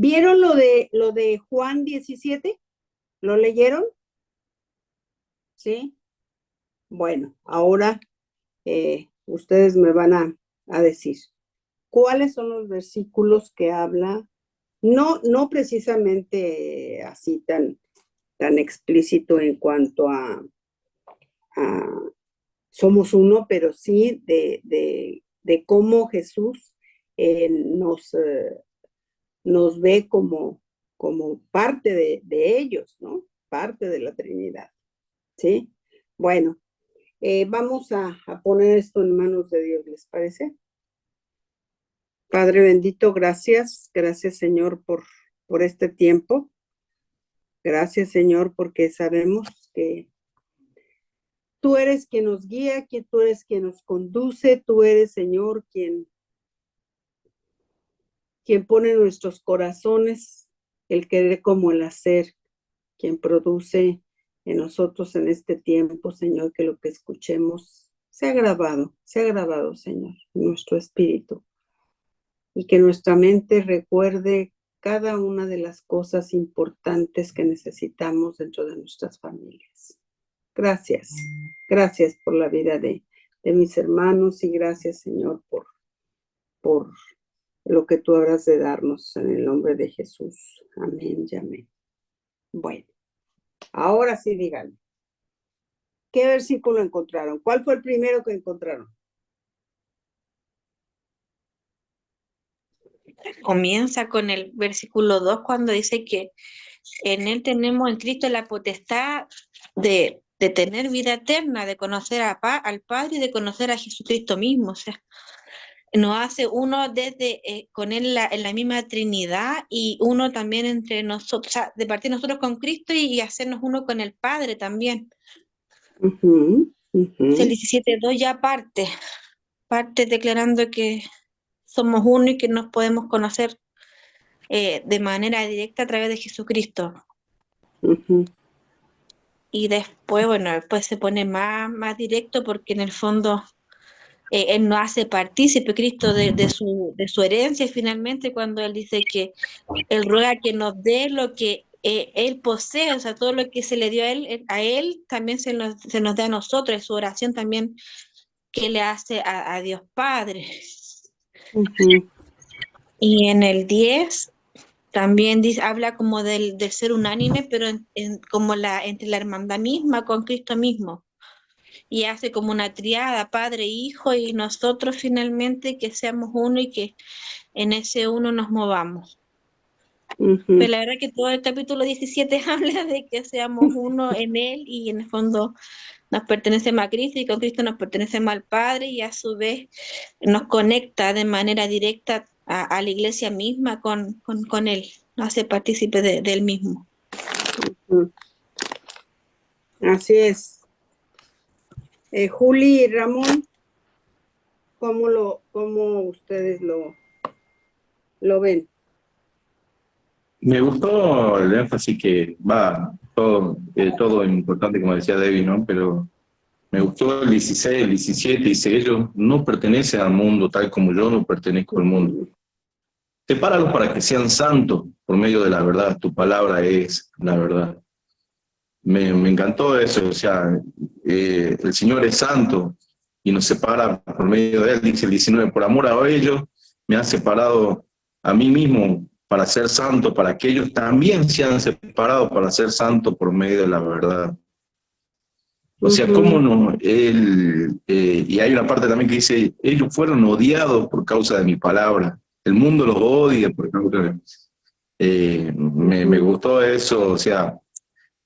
¿Vieron lo de Juan 17? ¿Lo leyeron? Sí. Bueno, ahora ustedes me van a decir cuáles son los versículos que habla, no precisamente así tan explícito en cuanto a somos uno, pero sí de cómo Jesús nos ve como parte de ellos, ¿no? Parte de la Trinidad, ¿sí? Bueno, vamos a poner esto en manos de Dios, ¿les parece? Padre bendito, gracias Señor por este tiempo. Gracias Señor porque sabemos que tú eres quien nos guía, que tú eres quien nos conduce, tú eres Señor quien pone en nuestros corazones el querer como el hacer, quien produce en nosotros en este tiempo, Señor, que lo que escuchemos sea grabado, Señor, en nuestro espíritu, y que nuestra mente recuerde cada una de las cosas importantes que necesitamos dentro de nuestras familias. Gracias por la vida de mis hermanos y gracias, Señor, por lo que tú habrás de darnos en el nombre de Jesús. Amén y amén. Bueno, ahora sí díganme, ¿qué versículo encontraron? ¿Cuál fue el primero que encontraron? Comienza con el versículo 2 cuando dice que en él tenemos en Cristo la potestad de tener vida eterna, de conocer al Padre y de conocer a Jesucristo mismo. O sea, nos hace uno con él en la misma Trinidad y uno también entre nosotros, o sea, de partir nosotros con Cristo y hacernos uno con el Padre también. El 17:2 ya parte declarando que somos uno y que nos podemos conocer de manera directa a través de Jesucristo. Y después, bueno, después se pone más directo porque en el fondo él nos hace partícipe, Cristo, de su herencia, y finalmente cuando él dice que él ruega que nos dé lo que él posee, o sea, todo lo que se le dio a él también se nos da a nosotros, es su oración también que le hace a Dios Padre. Y en el 10 también habla como del ser unánime, pero como entre la hermandad misma con Cristo mismo. Y hace como una triada, Padre, Hijo y nosotros finalmente que seamos uno y que en ese uno nos movamos. Pero la verdad que todo el capítulo 17 habla de que seamos uno en Él y en el fondo nos pertenecemos a Cristo y con Cristo nos pertenecemos al Padre y a su vez nos conecta de manera directa a la iglesia misma con Él, nos hace partícipe de Él mismo. Así es. Juli y Ramón, ¿cómo ustedes lo ven? Me gustó el énfasis que va, todo importante, como decía David, ¿no? Pero me gustó el 16, el 17, dice, ellos no pertenecen al mundo tal como yo no pertenezco al mundo. Sepáralos para que sean santos por medio de la verdad, tu palabra es la verdad. Me encantó eso, o sea, el Señor es santo y nos separa por medio de Él, dice el 19, por amor a ellos me ha separado a mí mismo para ser santo, para que ellos también sean separados para ser santos por medio de la verdad. O sea, cómo no, y hay una parte también que dice, ellos fueron odiados por causa de mi palabra, el mundo los odia por causa de... me gustó eso, o sea,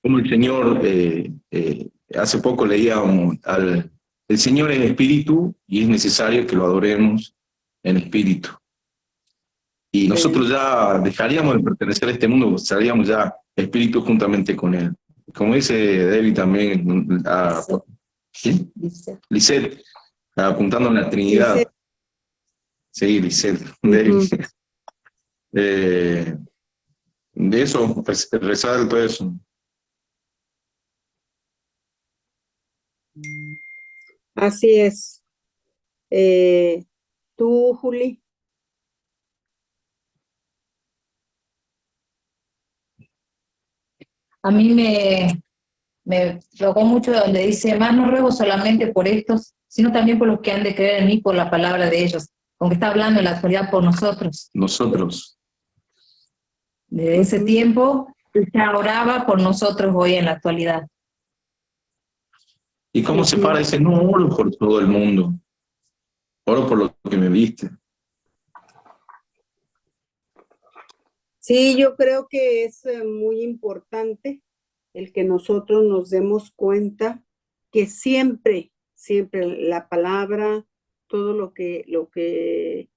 como el Señor, hace poco leíamos, el Señor es espíritu y es necesario que lo adoremos en espíritu. Y nosotros ya dejaríamos de pertenecer a este mundo, seríamos ya espíritu juntamente con Él. Como dice David también, ¿sí? Lisette, apuntando a la Trinidad. Lisette. Sí, Lisette, David. De eso, resalto eso. Así es. ¿Tú, Juli? a mí me tocó mucho donde dice, más no ruego solamente por estos, sino también por los que han de creer en mí por la palabra de ellos. Aunque está hablando en la actualidad por nosotros. Nosotros. Desde ese tiempo, ya oraba por nosotros hoy en la actualidad. ¿Y cómo se para? Dice, no oro por todo el mundo, oro por lo que me viste. Sí, yo creo que es muy importante el que nosotros nos demos cuenta que siempre, siempre la palabra, todo lo que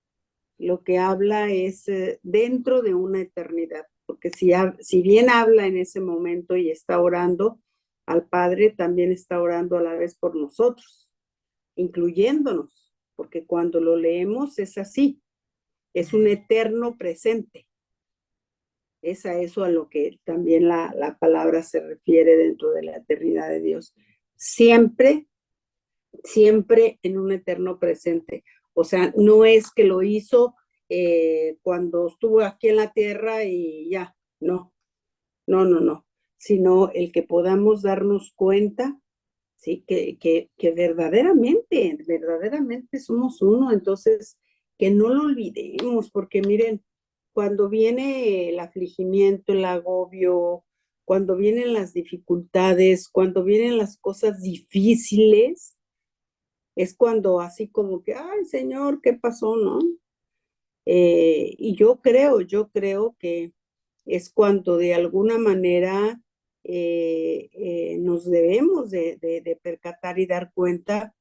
habla es dentro de una eternidad, porque si bien habla en ese momento y está orando al Padre, también está orando a la vez por nosotros, incluyéndonos, porque cuando lo leemos es así, es un eterno presente. Es a eso a lo que también la palabra se refiere dentro de la eternidad de Dios. Siempre, siempre en un eterno presente. O sea, no es que lo hizo cuando estuvo aquí en la tierra y ya, no, no, no, no, sino el que podamos darnos cuenta, ¿sí? Que verdaderamente, verdaderamente somos uno, entonces que no lo olvidemos, porque miren, cuando viene el afligimiento, el agobio, cuando vienen las dificultades, cuando vienen las cosas difíciles, es cuando así como que, ay, Señor, ¿qué pasó, no? Y yo creo que es cuando de alguna manera nos debemos de percatar y dar cuenta,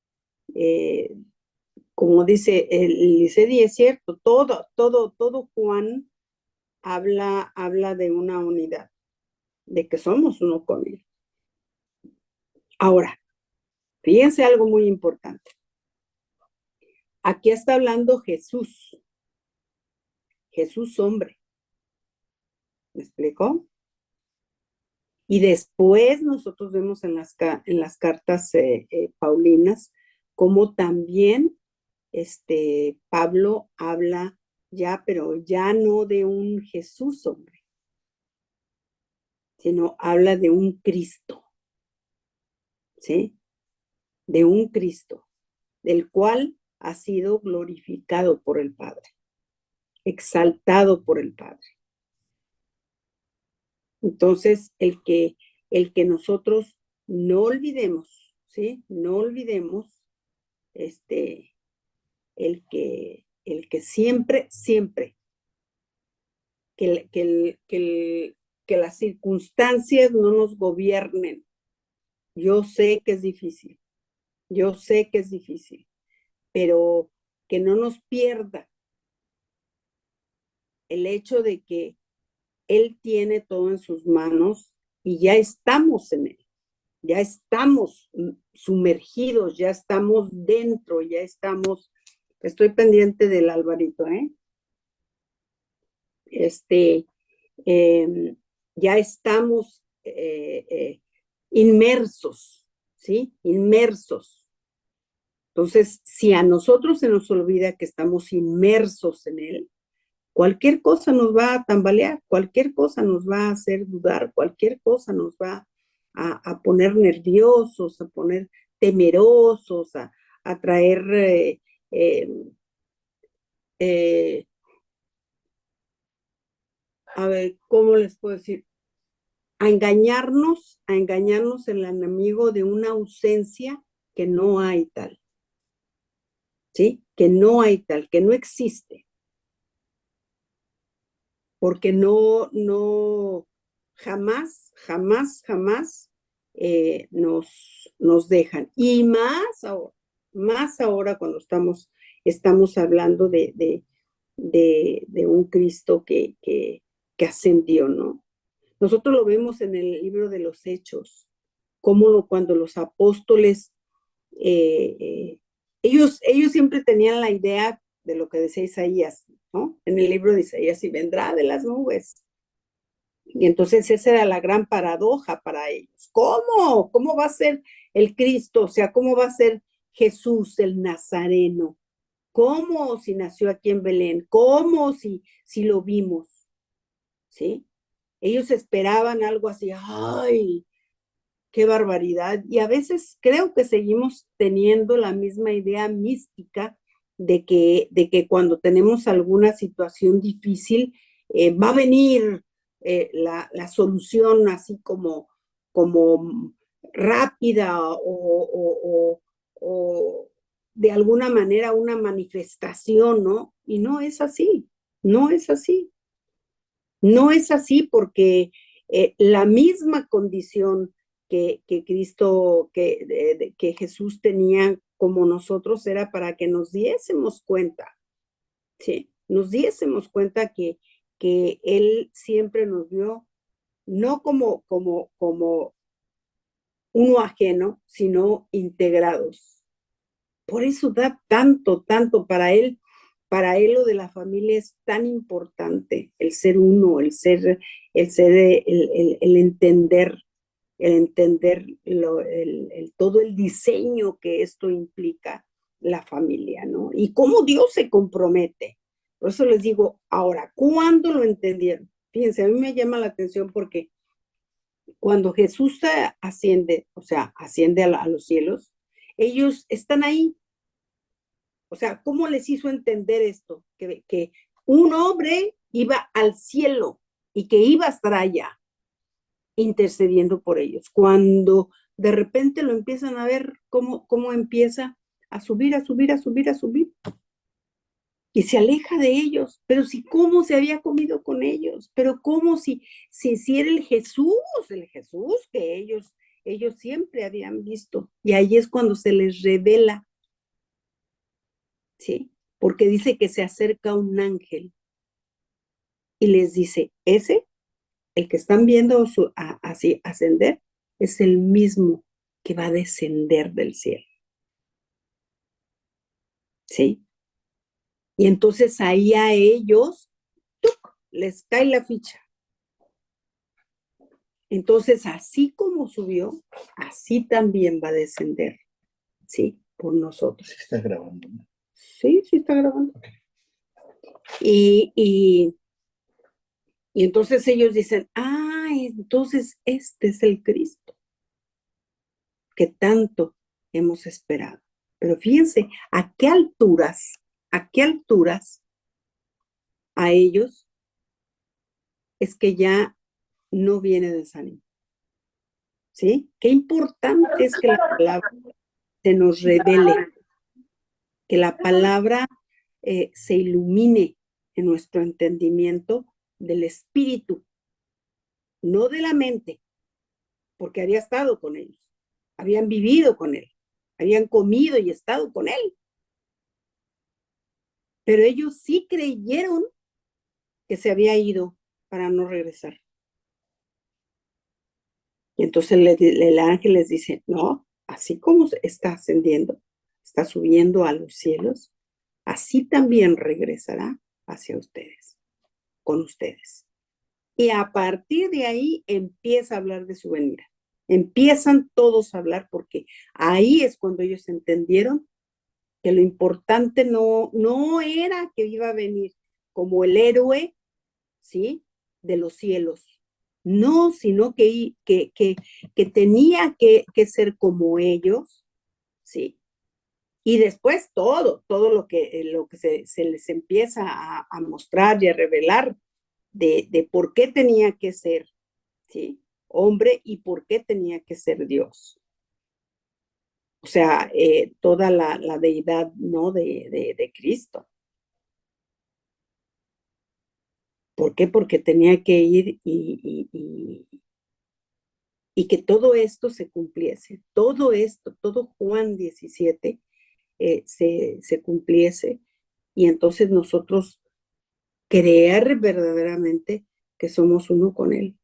como dice el Licedi, es cierto, todo Juan habla de una unidad, de que somos uno con él. Ahora, fíjense algo muy importante. Aquí está hablando Jesús hombre. ¿Me explicó? Y después nosotros vemos en las cartas paulinas cómo también Pablo habla ya, pero ya no de un Jesús hombre, sino habla de un Cristo, ¿sí? De un Cristo, del cual ha sido glorificado por el Padre, exaltado por el Padre. Entonces, el que nosotros no olvidemos, ¿sí? No olvidemos, el que siempre, siempre, que las circunstancias no nos gobiernen. Yo sé que es difícil, pero que no nos pierda el hecho de que Él tiene todo en sus manos y ya estamos en Él, ya estamos sumergidos, ya estamos dentro, estoy pendiente del Alvarito, ya estamos inmersos, ¿sí? Inmersos. Entonces, si a nosotros se nos olvida que estamos inmersos en Él, cualquier cosa nos va a tambalear, cualquier cosa nos va a hacer dudar, cualquier cosa nos va a poner nerviosos, a poner temerosos, a traer, a ver, ¿cómo les puedo decir? A engañarnos el enemigo de una ausencia que no hay tal, ¿sí? Que no hay tal, que no existe. Porque no, jamás nos dejan. Y más ahora cuando estamos hablando de un Cristo que ascendió, ¿no? Nosotros lo vemos en el libro de los Hechos, como cuando los apóstoles, ellos siempre tenían la idea de lo que decía Isaías, ¿no? En el libro de Isaías, y vendrá de las nubes. Y entonces esa era la gran paradoja para ellos. ¿Cómo? ¿Cómo va a ser el Cristo? O sea, ¿cómo va a ser Jesús el Nazareno? ¿Cómo si nació aquí en Belén? ¿Cómo si lo vimos? ¿Sí? Ellos esperaban algo así, ¡ay, qué barbaridad! Y a veces creo que seguimos teniendo la misma idea mística de que cuando tenemos alguna situación difícil, va a venir la solución así como rápida o de alguna manera una manifestación, ¿no? Y no es así, no es así. No es así porque la misma condición que Cristo, que Jesús tenía como nosotros era para que nos diésemos cuenta, ¿sí? Nos diésemos cuenta que Él siempre nos vio no como uno ajeno, sino integrados. Por eso da tanto, tanto para él lo de la familia es tan importante, el ser uno, el entender todo el diseño que esto implica la familia, ¿no? Y cómo Dios se compromete. Por eso les digo, ahora, ¿cuándo lo entendieron? Fíjense, a mí me llama la atención porque cuando Jesús asciende, o sea, asciende a los cielos, ellos están ahí. O sea, ¿cómo les hizo entender esto? Que un hombre iba al cielo y que iba a estar allá intercediendo por ellos. Cuando de repente lo empiezan a ver, cómo empieza a subir, a subir, a subir, a subir. Y se aleja de ellos, pero si cómo se había comido con ellos, pero cómo si era el Jesús que ellos siempre habían visto. Y ahí es cuando se les revela, ¿sí? Porque dice que se acerca un ángel y les dice, el que están viendo así ascender, es el mismo que va a descender del cielo, ¿sí? Y entonces ahí a ellos, ¡tuc!, les cae la ficha. Entonces, así como subió, así también va a descender, ¿sí? Por nosotros. ¿Está grabando? Sí, sí está grabando. Okay. Y entonces ellos dicen, entonces este es el Cristo que tanto hemos esperado. Pero fíjense, ¿a qué alturas a ellos es que ya no viene desánimo? ¿Sí? Qué importante es que la palabra se nos revele, que la palabra se ilumine en nuestro entendimiento del espíritu, no de la mente, porque había estado con ellos, habían vivido con él, habían comido y estado con él. Pero ellos sí creyeron que se había ido para no regresar. Y entonces el ángel les dice, no, así como está ascendiendo, está subiendo a los cielos, así también regresará hacia ustedes, con ustedes. Y a partir de ahí empieza a hablar de su venida. Empiezan todos a hablar porque ahí es cuando ellos entendieron que lo importante no era que iba a venir como el héroe, ¿sí?, de los cielos. No, sino que tenía que ser como ellos, ¿sí? Y después todo lo que se les empieza a mostrar y a revelar de por qué tenía que ser, ¿sí?, hombre y por qué tenía que ser Dios. O sea, toda la deidad, ¿no?, de Cristo. ¿Por qué? Porque tenía que ir y que todo esto se cumpliese. Todo esto, todo Juan 17 se cumpliese. Y entonces nosotros creer verdaderamente que somos uno con Él.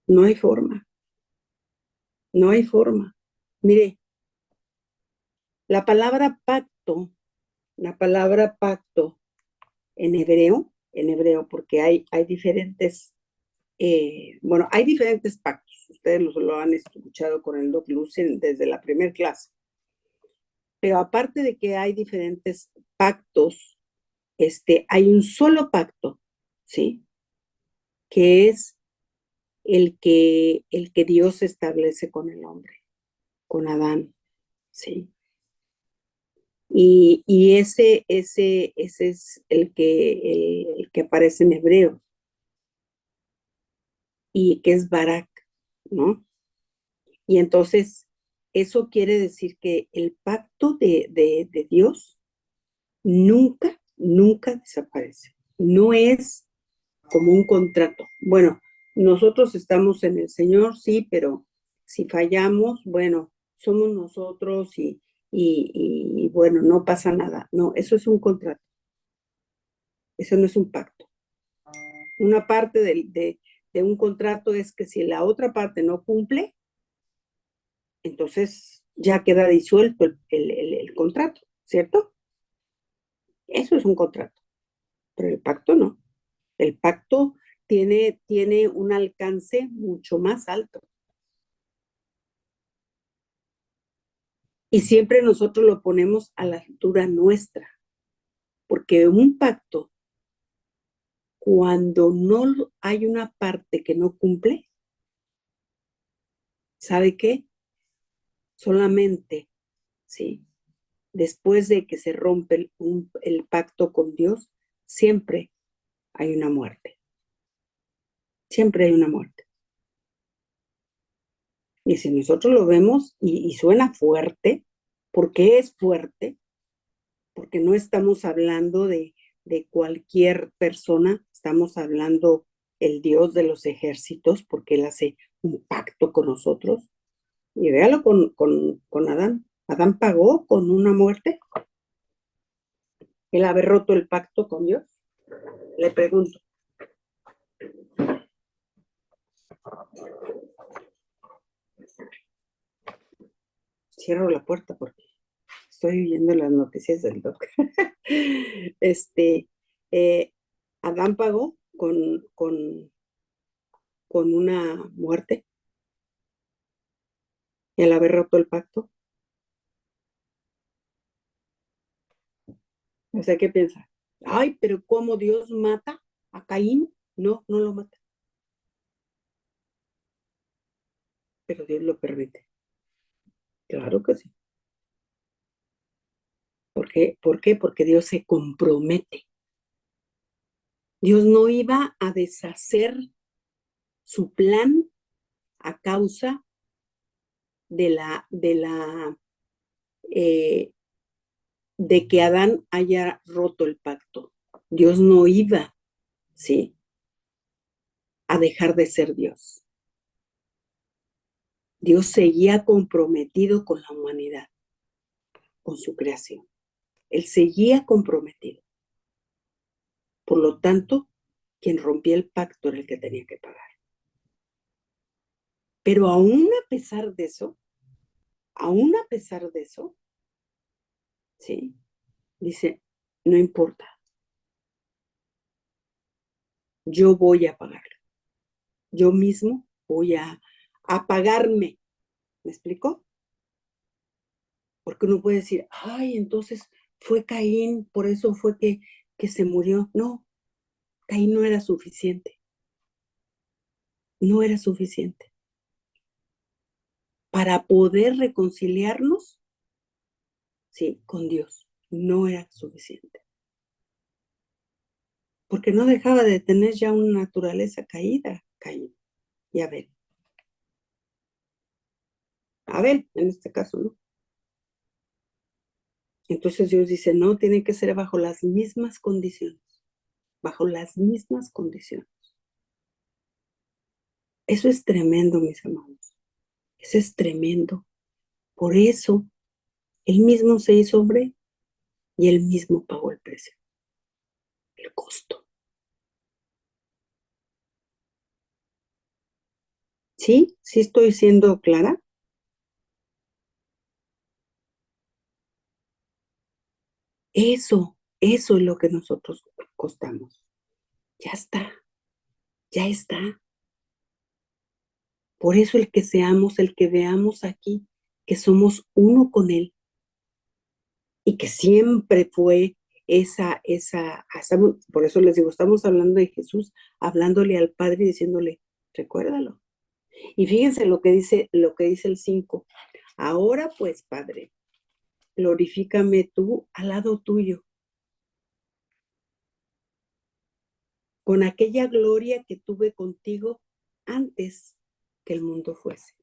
No hay forma. No hay forma. Mire, la palabra pacto en hebreo, porque hay diferentes, hay diferentes pactos. Ustedes lo han escuchado con el Doc Lucien desde la primera clase. Pero aparte de que hay diferentes pactos, hay un solo pacto, ¿sí?, que es el que Dios establece con el hombre, con Adán, ¿sí? Y ese es el que aparece en hebreo, y que es Barak, ¿no? Y entonces, eso quiere decir que el pacto de Dios nunca, nunca desaparece. No es como un contrato. Bueno, nosotros estamos en el Señor, sí, pero si fallamos, bueno, somos nosotros y bueno, no pasa nada. No, eso es un contrato. Eso no es un pacto. Una parte de un contrato es que si la otra parte no cumple, entonces ya queda disuelto el contrato, ¿cierto? Eso es un contrato, pero el pacto no. El pacto tiene un alcance mucho más alto. Y siempre nosotros lo ponemos a la altura nuestra, porque un pacto, cuando no hay una parte que no cumple, ¿sabe qué? Solamente, ¿sí? Después de que se rompe el pacto con Dios, siempre hay una muerte. Siempre hay una muerte. Y si nosotros lo vemos y suena fuerte, ¿por qué es fuerte? Porque no estamos hablando de cualquier persona, estamos hablando el Dios de los ejércitos, porque Él hace un pacto con nosotros. Y véalo con Adán. Adán pagó con una muerte el haber roto el pacto con Dios. Le pregunto. Cierro la puerta porque estoy oyendo las noticias del doc. eh, Adán pagó con una muerte el haber roto el pacto. O sea, ¿qué piensa? Ay, pero ¿cómo Dios mata a Caín? No, no lo mata. Pero Dios lo permite. Claro que sí. ¿Por qué? ¿Por qué? Porque Dios se compromete. Dios no iba a deshacer su plan a causa eh, de que Adán haya roto el pacto. Dios no iba, ¿sí?, a dejar de ser Dios. Dios seguía comprometido con la humanidad, con su creación. Él seguía comprometido. Por lo tanto, quien rompía el pacto era el que tenía que pagar. Pero aún a pesar de eso, ¿sí?, dice, no importa, yo voy a pagarlo. Yo mismo voy a pagarme. ¿Me explico? Porque uno puede decir, ay, entonces fue Caín, por eso fue que se murió. No, Caín no era suficiente. No era suficiente. Para poder reconciliarnos, sí, con Dios, no era suficiente. Porque no dejaba de tener ya una naturaleza caída, Caín y Abel. Abel, en este caso, ¿no? Entonces Dios dice, no, tiene que ser bajo las mismas condiciones. Bajo las mismas condiciones. Eso es tremendo, mis amados. Eso es tremendo. Por eso, Él mismo se hizo hombre y Él mismo pagó el precio, el costo. ¿Sí? ¿Sí estoy siendo clara? Eso es lo que nosotros costamos. Ya está, ya está. Por eso el que veamos aquí, que somos uno con Él y que siempre fue por eso les digo, estamos hablando de Jesús, hablándole al Padre y diciéndole, Recuérdalo. Y fíjense lo que dice el 5. Ahora pues, Padre, glorifícame tú al lado tuyo, con aquella gloria que tuve contigo antes que el mundo fuese.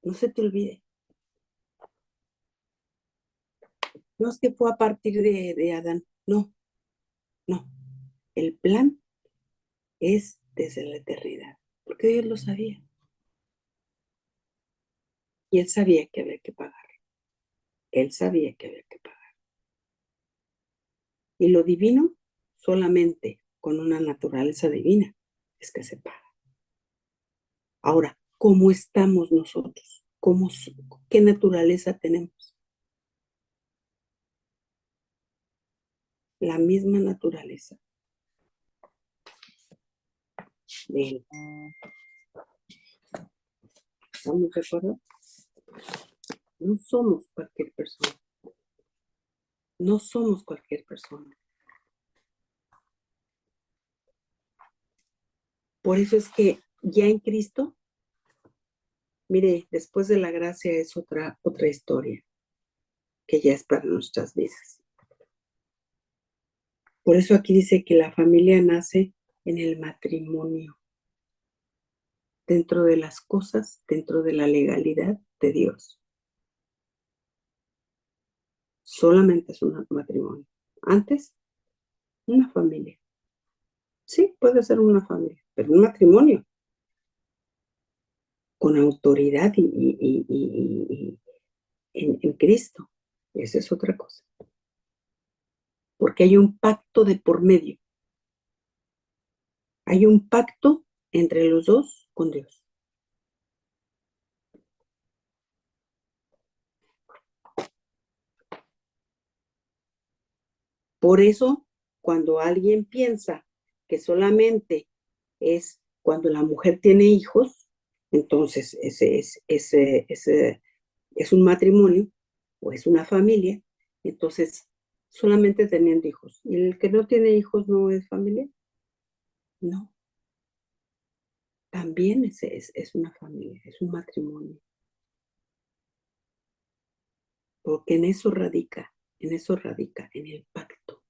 No se te olvide. No es que fue a partir de Adán. No, no. El plan es desde la eternidad, porque Dios lo sabía. Y Él sabía que había que pagar. Él sabía que había que pagar. Y lo divino, solamente con una naturaleza divina, es que se paga. Ahora, ¿cómo estamos nosotros? ¿Qué naturaleza tenemos? La misma naturaleza de Él. ¿Estamos de acuerdo? No somos cualquier persona. No somos cualquier persona. Por eso es que ya en Cristo, mire, después de la gracia es otra historia, que ya es para nuestras vidas. Por eso aquí dice que la familia nace en el matrimonio, dentro de las cosas, dentro de la legalidad de Dios. Solamente es un matrimonio. Antes, una familia. Sí, puede ser una familia, pero un matrimonio con autoridad y en Cristo. Esa es otra cosa. Porque hay un pacto de por medio. Hay un pacto entre los dos con Dios. Por eso, cuando alguien piensa que solamente es cuando la mujer tiene hijos, entonces ese es un matrimonio o es una familia, entonces solamente teniendo hijos. ¿Y el que no tiene hijos no es familia? No, también es una familia, es un matrimonio. Porque en eso radica, en el pacto,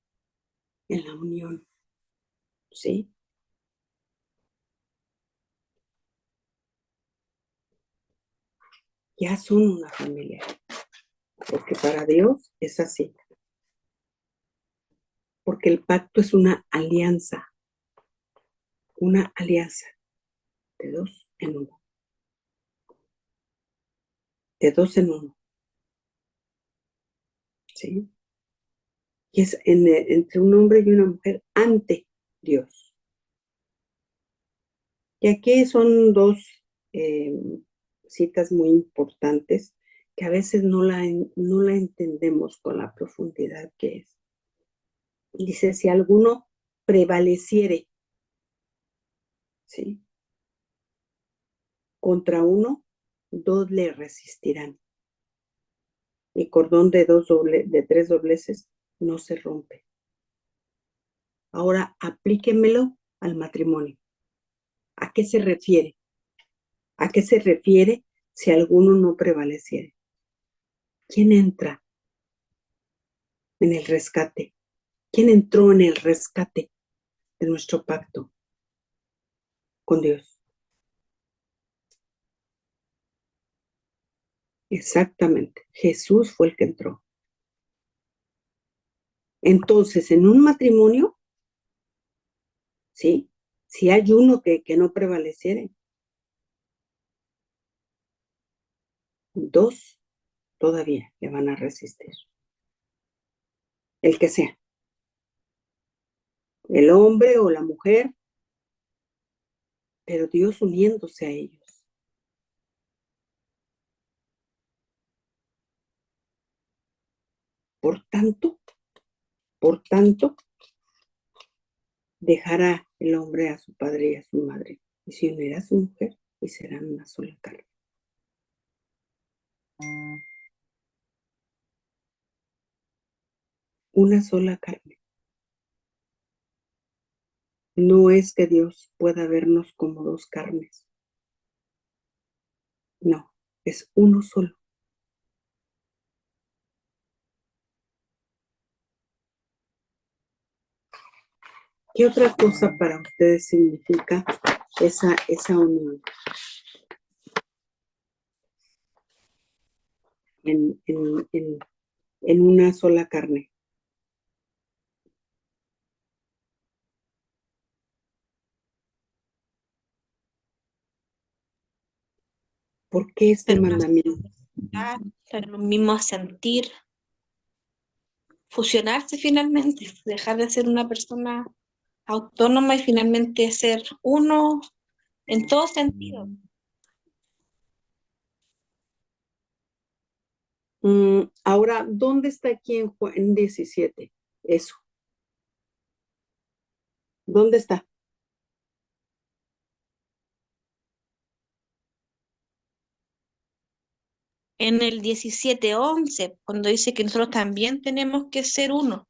en la unión, ¿sí? Ya son una familia, porque para Dios es así. Porque el pacto es una alianza de dos en uno, de dos en uno, ¿sí? Y es entre un hombre y una mujer ante Dios. Y aquí son dos citas muy importantes que a veces no la entendemos con la profundidad que es. Dice, si alguno prevaleciere, ¿sí? Contra uno, dos le resistirán. El cordón de tres dobleces no se rompe. Ahora aplíquemelo al matrimonio. ¿A qué se refiere? ¿A qué se refiere si alguno no prevaleciere? ¿Quién entra en el rescate? ¿Quién entró en el rescate de nuestro pacto con Dios? Exactamente, Jesús fue el que entró. Entonces, en un matrimonio, ¿sí? Si hay uno que no prevaleciere, dos todavía le van a resistir. El que sea, el hombre o la mujer, pero Dios uniéndose a ellos. Por tanto, dejará el hombre a su padre y a su madre, y se unirá a su mujer, y serán una sola carne. Una sola carne. No es que Dios pueda vernos como dos carnes. No, es uno solo. ¿Qué otra cosa para ustedes significa esa unión en una sola carne? ¿Por qué este Pero una mandamiento? sociedad, tener un mismo sentir, fusionarse finalmente, dejar de ser una persona autónoma y finalmente ser uno en todo sentido. Ahora, ¿dónde está aquí en Juan 17? Eso. ¿Dónde está? En el 17:11, cuando dice que nosotros también tenemos que ser uno,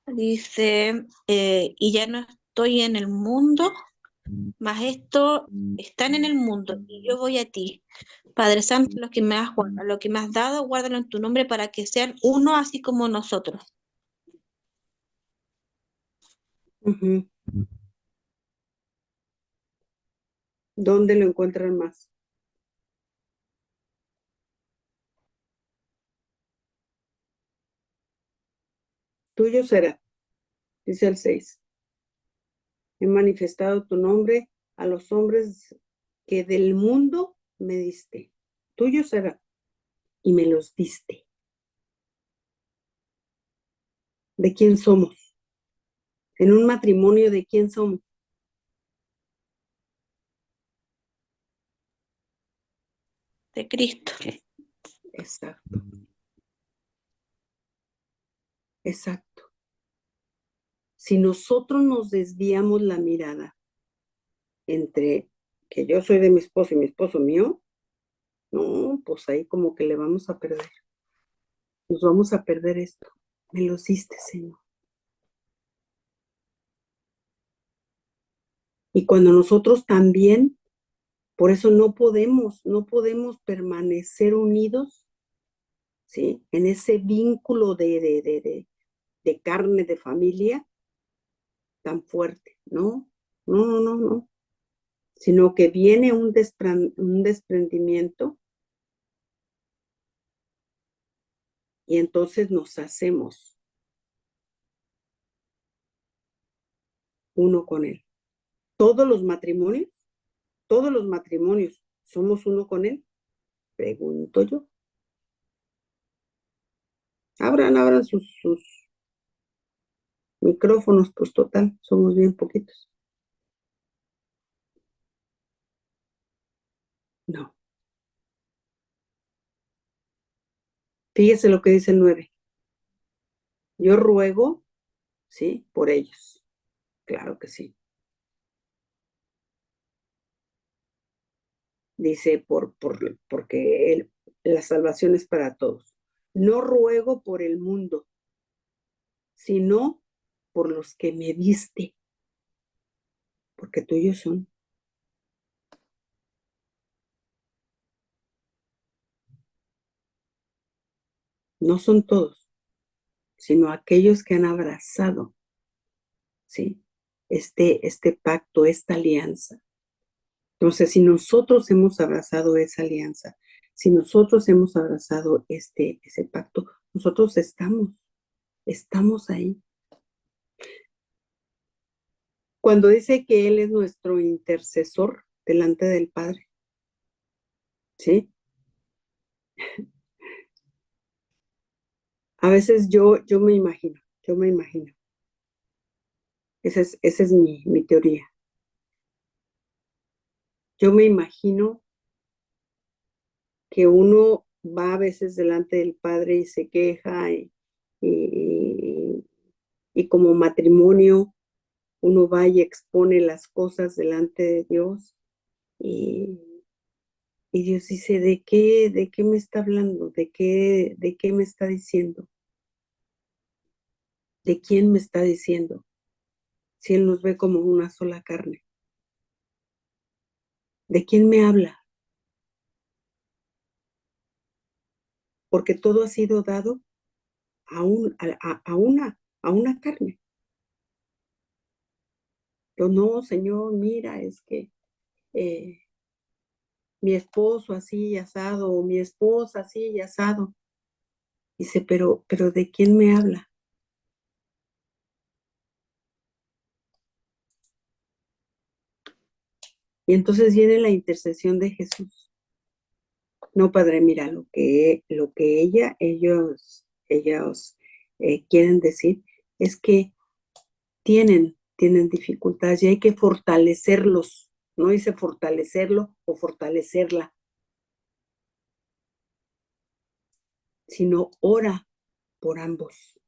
dice, y ya no estoy en el mundo, mas esto están en el mundo y yo voy a ti. Padre Santo, lo que me has dado, guárdalo en tu nombre para que sean uno así como nosotros. Ujú. ¿Dónde lo encuentran más? Tuyo será, dice el 6. He manifestado tu nombre a los hombres que del mundo me diste. Tuyo será. Y me los diste. ¿De quién somos? En un matrimonio, ¿de quién somos? De Cristo. Exacto, exacto. Si nosotros nos desviamos la mirada entre que yo soy de mi esposo y mi esposo mío, no, pues ahí como que le vamos a perder. Nos vamos a perder esto. Me los diste, Señor. Y cuando nosotros también, por eso no podemos permanecer unidos, ¿sí? En ese vínculo de carne, de familia tan fuerte, ¿no? No, no, no, no. Sino que viene un desprendimiento y entonces nos hacemos uno con él. Todos los matrimonios, ¿somos uno con él? Pregunto yo. Abran sus micrófonos, pues total, somos bien poquitos. No. Fíjese lo que dice el 9. Yo ruego, ¿sí? Por ellos. Claro que sí. Dice, porque la salvación es para todos. No ruego por el mundo, sino por los que me diste, porque tuyos son. No son todos, sino aquellos que han abrazado, ¿sí? Este pacto, esta alianza. Entonces, si nosotros hemos abrazado esa alianza, si nosotros hemos abrazado ese pacto, nosotros estamos ahí. Cuando dice que Él es nuestro intercesor delante del Padre, ¿sí? A veces yo me imagino. Esa es mi teoría. Yo me imagino que uno va a veces delante del Padre y se queja y, y como matrimonio uno va y expone las cosas delante de Dios y, y Dios dice, de qué me está hablando? De qué me está diciendo? ¿De quién me está diciendo? si Él nos ve como una sola carne? ¿De quién me habla? Porque todo ha sido dado a una carne. Pero no, Señor, mira, es que mi esposo así y asado, o mi esposa así y asado. Dice, pero ¿de quién me habla? Y entonces viene la intercesión de Jesús. No, Padre, mira, lo que ellos quieren decir es que tienen dificultades y hay que fortalecerlos. No dice fortalecerlo o fortalecerla, sino ora por ambos,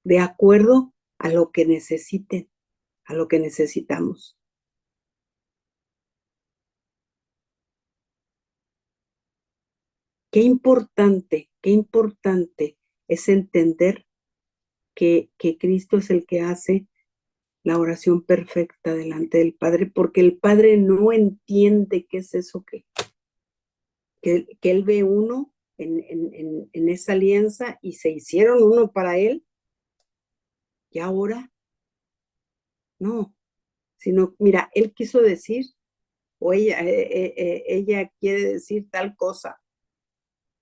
de acuerdo a lo que necesiten, a lo que necesitamos. Qué importante es entender que Cristo es el que hace la oración perfecta delante del Padre, porque el Padre no entiende qué es eso que Él ve uno en esa alianza y se hicieron uno para Él, y ahora no, sino, mira, Él quiso decir, o ella quiere decir tal cosa,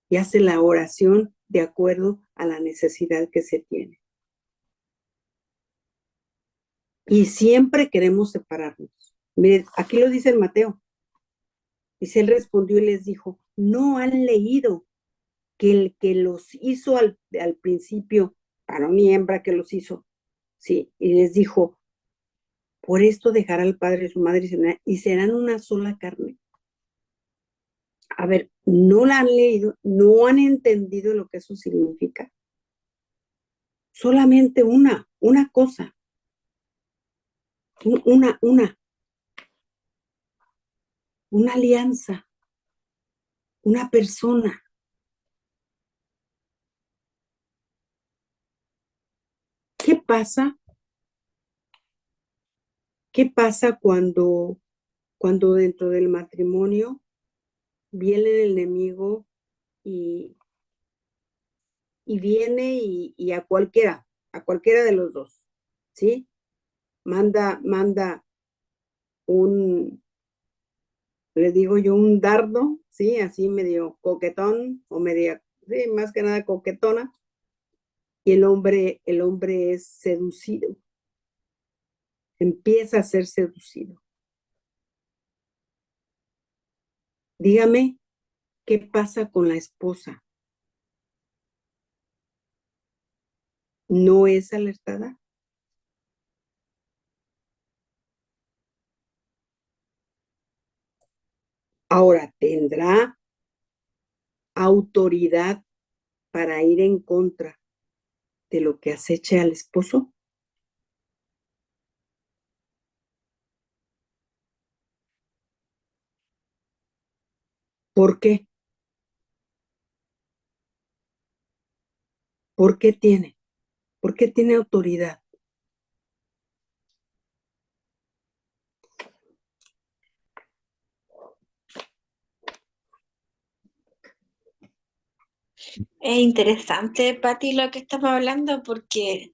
y hace la oración de acuerdo a la necesidad que se tiene. Y siempre queremos separarnos. Miren, aquí lo dice el Mateo. Dice, Él respondió y les dijo, ¿no han leído que el que los hizo al principio, varón y hembra que los hizo? Sí, y les dijo, por esto dejará al padre y su madre y serán una sola carne. A ver, no la han leído, no han entendido lo que eso significa. Solamente una cosa, una alianza, una persona. ¿Qué pasa? ¿Qué pasa cuando dentro del matrimonio viene el enemigo y viene y a cualquiera de los dos, ¿sí? Manda le digo yo, un dardo, ¿sí? Así medio coquetón o media, sí, más que nada coquetona, y el hombre es seducido, empieza a ser seducido. Dígame, ¿qué pasa con la esposa? ¿No es alertada? Ahora, ¿tendrá autoridad para ir en contra de lo que aceche al esposo? ¿Por qué? ¿Por qué tiene? ¿Por qué tiene autoridad? Es interesante, Pati, lo que estamos hablando porque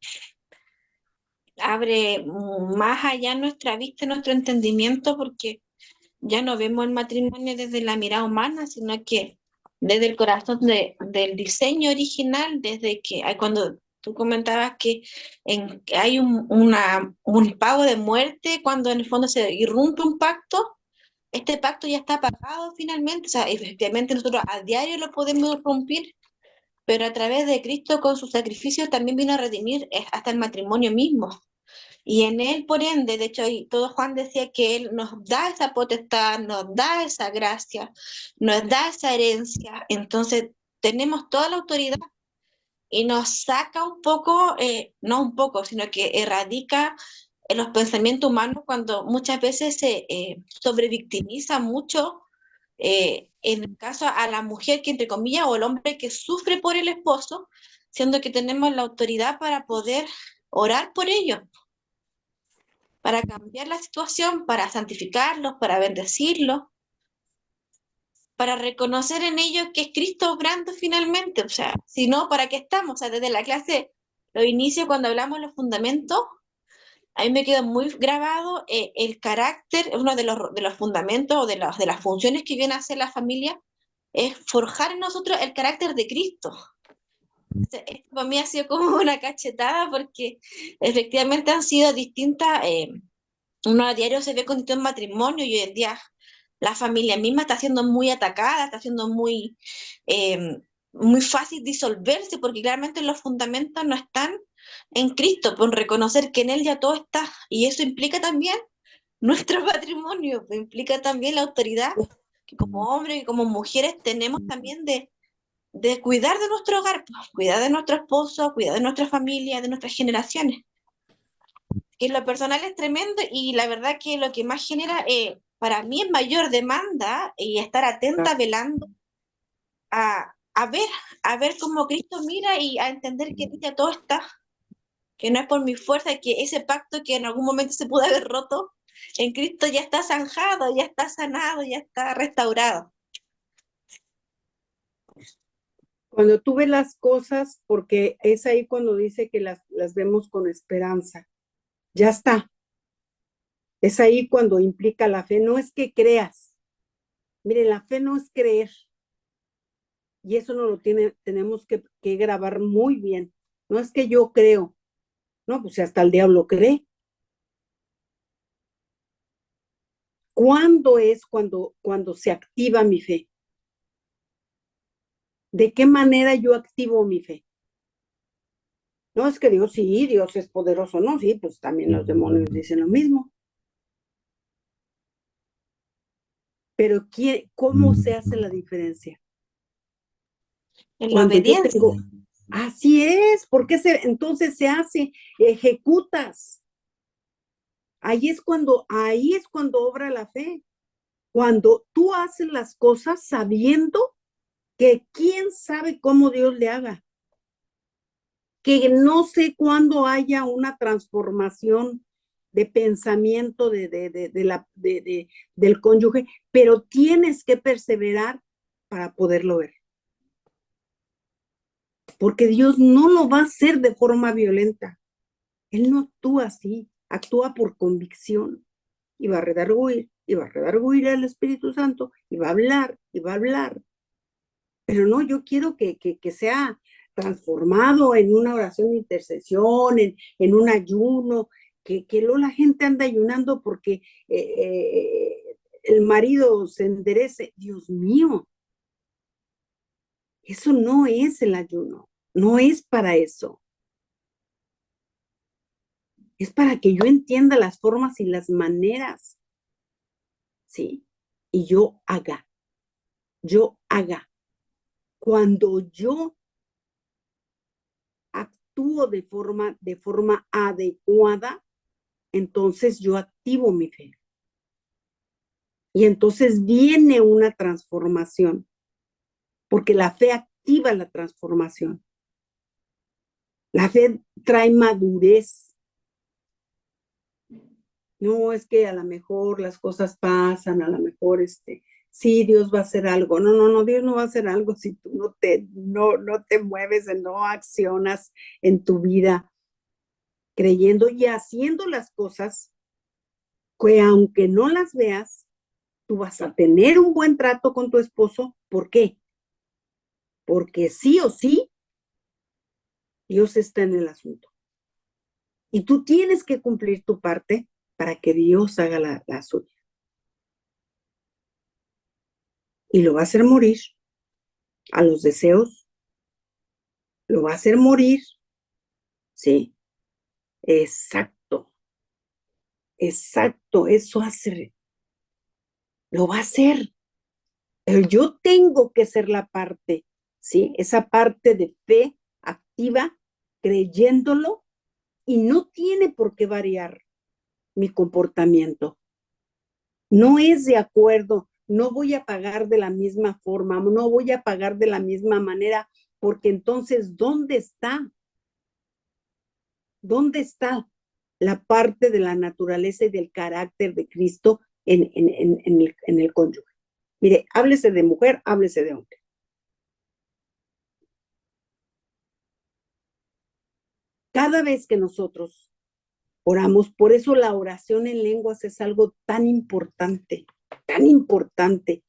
abre más allá nuestra vista, nuestro entendimiento, porque ya no vemos el matrimonio desde la mirada humana, sino que desde el corazón del diseño original, desde que cuando tú comentabas que hay un pago de muerte, cuando en el fondo se irrumpe un pacto, este pacto ya está pagado finalmente, o sea, efectivamente nosotros a diario lo podemos romper, pero a través de Cristo con su sacrificio también vino a redimir hasta el matrimonio mismo. Y en él, por ende, de hecho, y todo Juan decía que él nos da esa potestad, nos da esa gracia, nos da esa herencia. Entonces, tenemos toda la autoridad y nos saca un poco, no un poco, sino que erradica en los pensamientos humanos cuando muchas veces se sobrevictimiza mucho, en el caso a la mujer que, entre comillas, o el hombre que sufre por el esposo, siendo que tenemos la autoridad para poder orar por ellos. para cambiar la situación, para santificarlos, para bendecirlos, para reconocer en ellos que es Cristo obrando finalmente. O sea, si no, ¿para qué estamos? O sea, desde la clase, los inicios, cuando hablamos de los fundamentos, a mí me quedó muy grabado el carácter, uno de los fundamentos o de las funciones que viene a hacer la familia, es forjar en nosotros el carácter de Cristo. Esto para mí ha sido como una cachetada porque efectivamente han sido distintas, uno a diario se ve con distintos matrimonios y hoy en día la familia misma está siendo muy atacada, está siendo muy fácil disolverse porque claramente los fundamentos no están en Cristo, por reconocer que en Él ya todo está. Y eso implica también nuestro patrimonio, pues implica también la autoridad que como hombres y como mujeres tenemos también de cuidar de nuestro hogar, pues, cuidar de nuestro esposo, cuidar de nuestra familia, de nuestras generaciones. Que en lo personal es tremendo y la verdad que lo que más genera para mí es mayor demanda y estar atenta, velando a ver cómo Cristo mira y a entender que ya todo está, que no es por mi fuerza, que ese pacto que en algún momento se pudo haber roto, en Cristo ya está zanjado, ya está sanado, ya está restaurado. Cuando tú ves las cosas, porque es ahí cuando dice que las vemos con esperanza, ya está. Es ahí cuando implica la fe, no es que creas. Mire, la fe no es creer. Y eso no lo tenemos que grabar muy bien. No es que yo creo. No, pues hasta el diablo cree. ¿Cuándo es cuando se activa mi fe? ¿De qué manera yo activo mi fe? No es que Dios sí, Dios es poderoso, no, sí, pues también los demonios dicen lo mismo. Pero ¿cómo se hace la diferencia? En la Cuando yo obediencia. tengo, así es, porque entonces se hace, ejecutas. Ahí es cuando obra la fe. Cuando tú haces las cosas sabiendo que quién sabe cómo Dios le haga. Que no sé cuándo haya una transformación de pensamiento del cónyuge, pero tienes que perseverar para poderlo ver. Porque Dios no lo va a hacer de forma violenta. Él no actúa así, actúa por convicción. Y va a redarguir al Espíritu Santo, y va a hablar, y va a hablar. Pero no, yo quiero que sea transformado en una oración de intercesión, en un ayuno, que luego la gente anda ayunando porque el marido se enderece. Dios mío, eso no es el ayuno, no es para eso. Es para que yo entienda las formas y las maneras, ¿sí? Y yo haga. Cuando yo actúo de forma adecuada, entonces yo activo mi fe. Y entonces viene una transformación, porque la fe activa la transformación. La fe trae madurez. No es que a lo mejor las cosas pasan, a lo mejor sí, Dios va a hacer algo. No, Dios no va a hacer algo si tú no te mueves, no accionas en tu vida creyendo y haciendo las cosas que aunque no las veas, tú vas a tener un buen trato con tu esposo. ¿Por qué? Porque sí o sí, Dios está en el asunto. Y tú tienes que cumplir tu parte para que Dios haga la suya. Y lo va a hacer morir a los deseos, lo va a hacer morir. Sí, exacto, eso hace, lo va a hacer. Pero yo tengo que ser la parte, ¿sí? Esa parte de fe activa, creyéndolo, y no tiene por qué variar mi comportamiento. No es de acuerdo, no voy a pagar de la misma forma, no voy a pagar de la misma manera, porque entonces, ¿dónde está? ¿Dónde está la parte de la naturaleza y del carácter de Cristo en el cónyuge. Mire, háblese de mujer, háblese de hombre. Cada vez que nosotros oramos, por eso la oración en lenguas es algo tan importante, tan importante.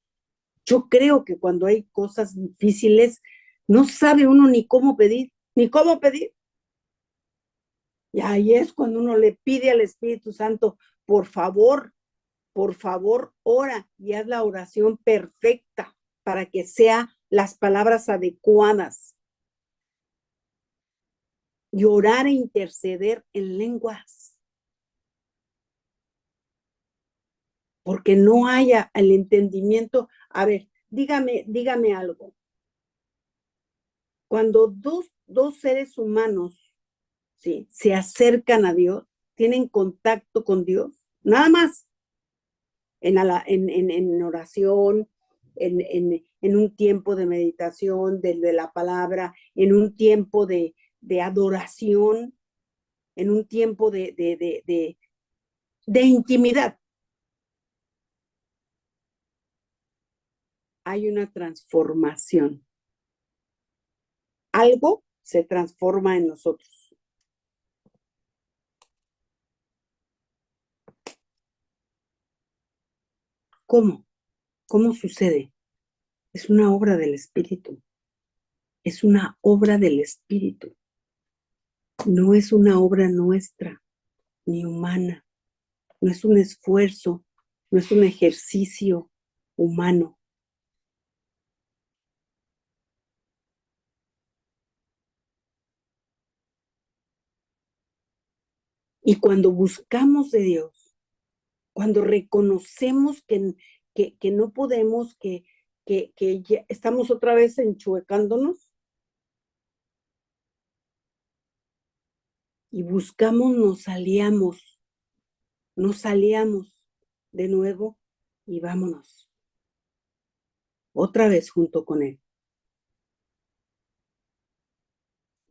Yo creo que cuando hay cosas difíciles, no sabe uno ni cómo pedir, ni cómo pedir. Y ahí es cuando uno le pide al Espíritu Santo, por favor, ora y haz la oración perfecta para que sean las palabras adecuadas. Y orar e interceder en lenguas. Porque no haya el entendimiento. A ver, dígame algo. Cuando dos seres humanos, ¿sí?, se acercan a Dios, tienen contacto con Dios, nada más, en oración, en un tiempo de meditación de la palabra, en un tiempo de adoración, en un tiempo de intimidad. Hay una transformación. Algo se transforma en nosotros. ¿Cómo? ¿Cómo sucede? Es una obra del Espíritu. Es una obra del Espíritu. No es una obra nuestra, ni humana. No es un esfuerzo, no es un ejercicio humano. Y cuando buscamos de Dios, cuando reconocemos que no podemos, que ya estamos otra vez enchuecándonos, y buscamos, nos aliamos de nuevo y vámonos. Otra vez junto con Él.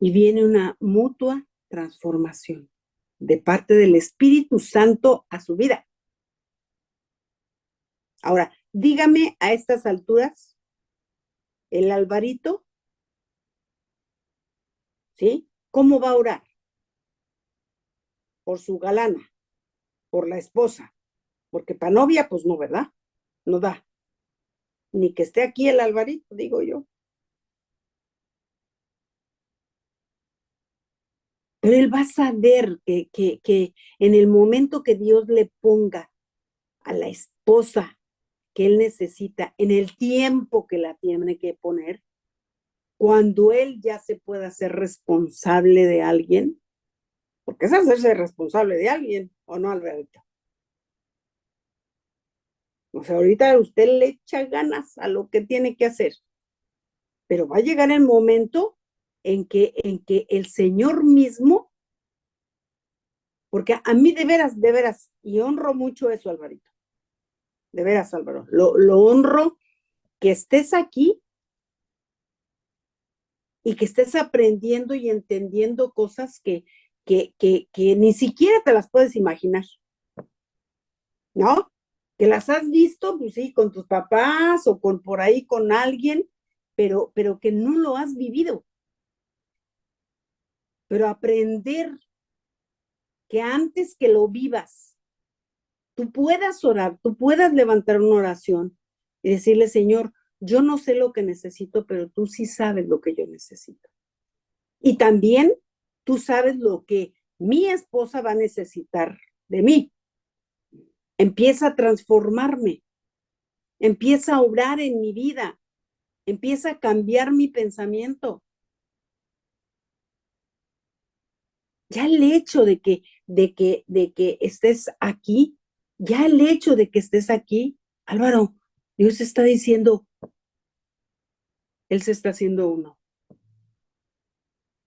Y viene una mutua transformación de parte del Espíritu Santo a su vida. Ahora, dígame a estas alturas, el Alvarito, ¿sí?, ¿cómo va a orar? Por su galana, por la esposa, porque para novia, pues no, ¿verdad? No da. Ni que esté aquí el Alvarito, digo yo. Pero él va a saber que en el momento que Dios le ponga a la esposa que él necesita, en el tiempo que la tiene que poner, cuando él ya se pueda hacer responsable de alguien, porque es hacerse responsable de alguien, ¿o no, Alberto? O sea, ahorita usted le echa ganas a lo que tiene que hacer, pero va a llegar el momento en que el Señor mismo, porque a mí de veras, y honro mucho eso, Alvarito, de veras, Álvaro, lo honro que estés aquí y que estés aprendiendo y entendiendo cosas que ni siquiera te las puedes imaginar, ¿no? Que las has visto, pues sí, con tus papás o por ahí con alguien, pero que no lo has vivido. Pero aprender que antes que lo vivas, tú puedas orar, tú puedas levantar una oración y decirle, Señor, yo no sé lo que necesito, pero tú sí sabes lo que yo necesito. Y también tú sabes lo que mi esposa va a necesitar de mí. Empieza a transformarme, empieza a obrar en mi vida, empieza a cambiar mi pensamiento. Ya el hecho de que estés aquí, ya el hecho de que estés aquí, Álvaro, Dios está diciendo, Él se está haciendo uno.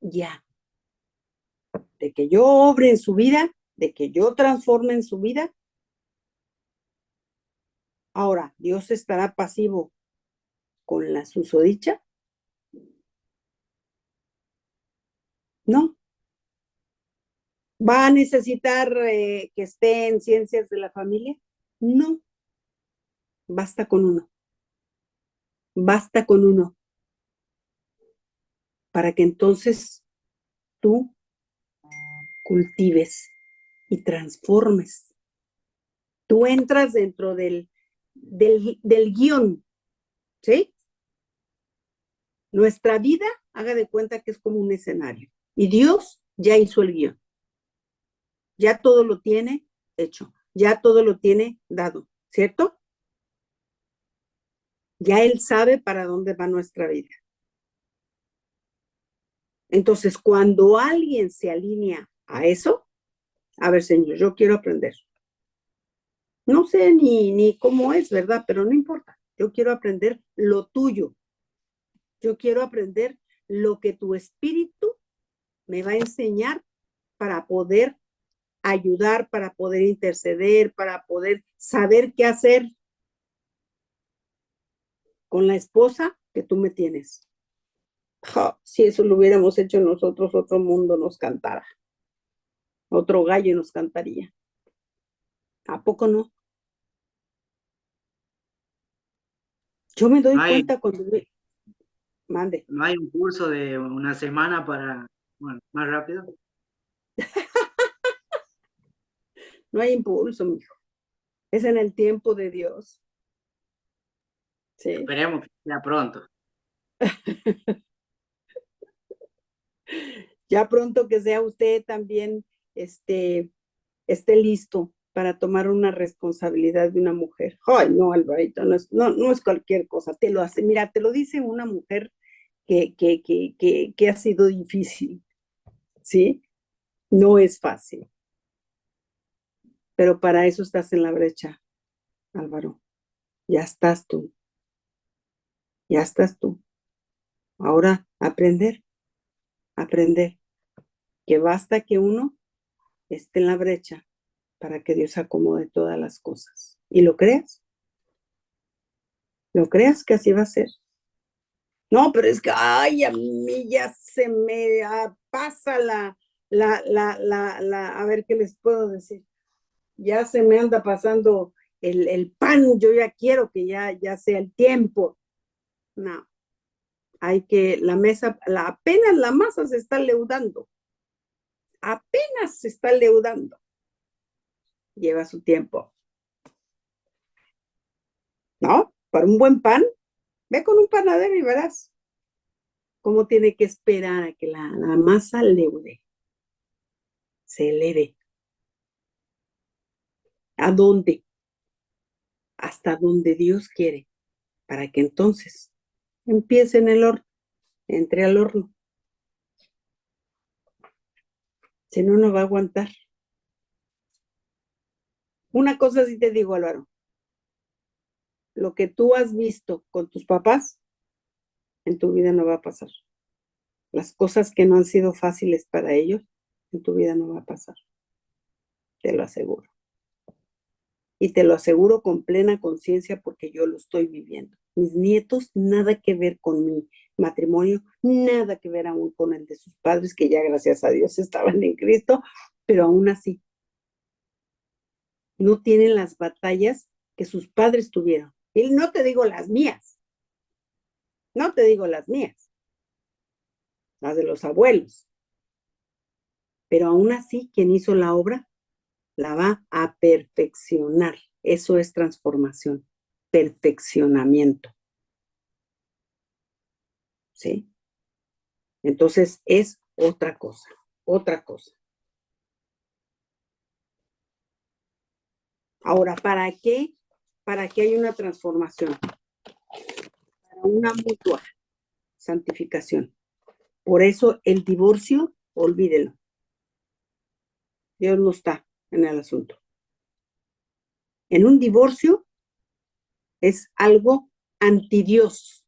Ya. De que yo obre en su vida, de que yo transforme en su vida. Ahora, ¿Dios estará pasivo con la susodicha? No. ¿Va a necesitar que esté en ciencias de la familia? No, basta con uno. Basta con uno. Para que entonces tú cultives y transformes. Tú entras dentro del guión, ¿sí? Nuestra vida, haga de cuenta que es como un escenario. Y Dios ya hizo el guión. Ya todo lo tiene hecho. Ya todo lo tiene dado, ¿cierto? Ya Él sabe para dónde va nuestra vida. Entonces, cuando alguien se alinea a eso, a ver, Señor, yo quiero aprender. No sé ni cómo es, ¿verdad? Pero no importa. Yo quiero aprender lo tuyo. Yo quiero aprender lo que tu espíritu me va a enseñar para poder ayudar, para poder interceder, para poder saber qué hacer con la esposa que tú me tienes. Oh, si eso lo hubiéramos hecho nosotros, otro mundo nos cantara. Otro gallo nos cantaría. ¿A poco no? Yo me doy cuenta cuando me... Mande. No hay un curso de una semana para, bueno, más rápido. No hay impulso, mijo. Es en el tiempo de Dios. Sí. Esperemos que sea pronto. Ya pronto que sea usted también esté listo para tomar una responsabilidad de una mujer. Ay, no, Alvarito, no es cualquier cosa. Te lo hace, mira, te lo dice una mujer que ha sido difícil, ¿sí? No es fácil. Pero para eso estás en la brecha, Álvaro. Ya estás tú. Ya estás tú. Ahora, aprender. Que basta que uno esté en la brecha para que Dios acomode todas las cosas. ¿Y lo creas? ¿Lo creas que así va a ser? No, pero es que, ay, a mí ya se me pasa a ver qué les puedo decir. Ya se me anda pasando el pan, yo ya quiero que ya sea el tiempo. No, hay que, apenas la masa se está leudando. Apenas se está leudando. Lleva su tiempo. ¿No? Para un buen pan, ve con un panadero y verás cómo tiene que esperar a que la masa leude, se eleve. ¿A dónde? Hasta donde Dios quiere, para que entonces empiece en el horno, entre al horno. Si no, no va a aguantar. Una cosa sí te digo, Álvaro, lo que tú has visto con tus papás, en tu vida no va a pasar. Las cosas que no han sido fáciles para ellos, en tu vida no va a pasar. Te lo aseguro. Y te lo aseguro con plena conciencia porque yo lo estoy viviendo. Mis nietos, nada que ver con mi matrimonio, nada que ver aún con el de sus padres, que ya gracias a Dios estaban en Cristo, pero aún así no tienen las batallas que sus padres tuvieron. Y no te digo las mías, no te digo las mías, las de los abuelos, pero aún así quien hizo la obra la va a perfeccionar. Eso es transformación, perfeccionamiento. ¿Sí? Entonces es otra cosa, otra cosa. Ahora, ¿para qué? ¿Para qué hay una transformación? Para una mutua santificación. Por eso el divorcio, olvídelo. Dios no está en el asunto. En un divorcio es algo anti Dios,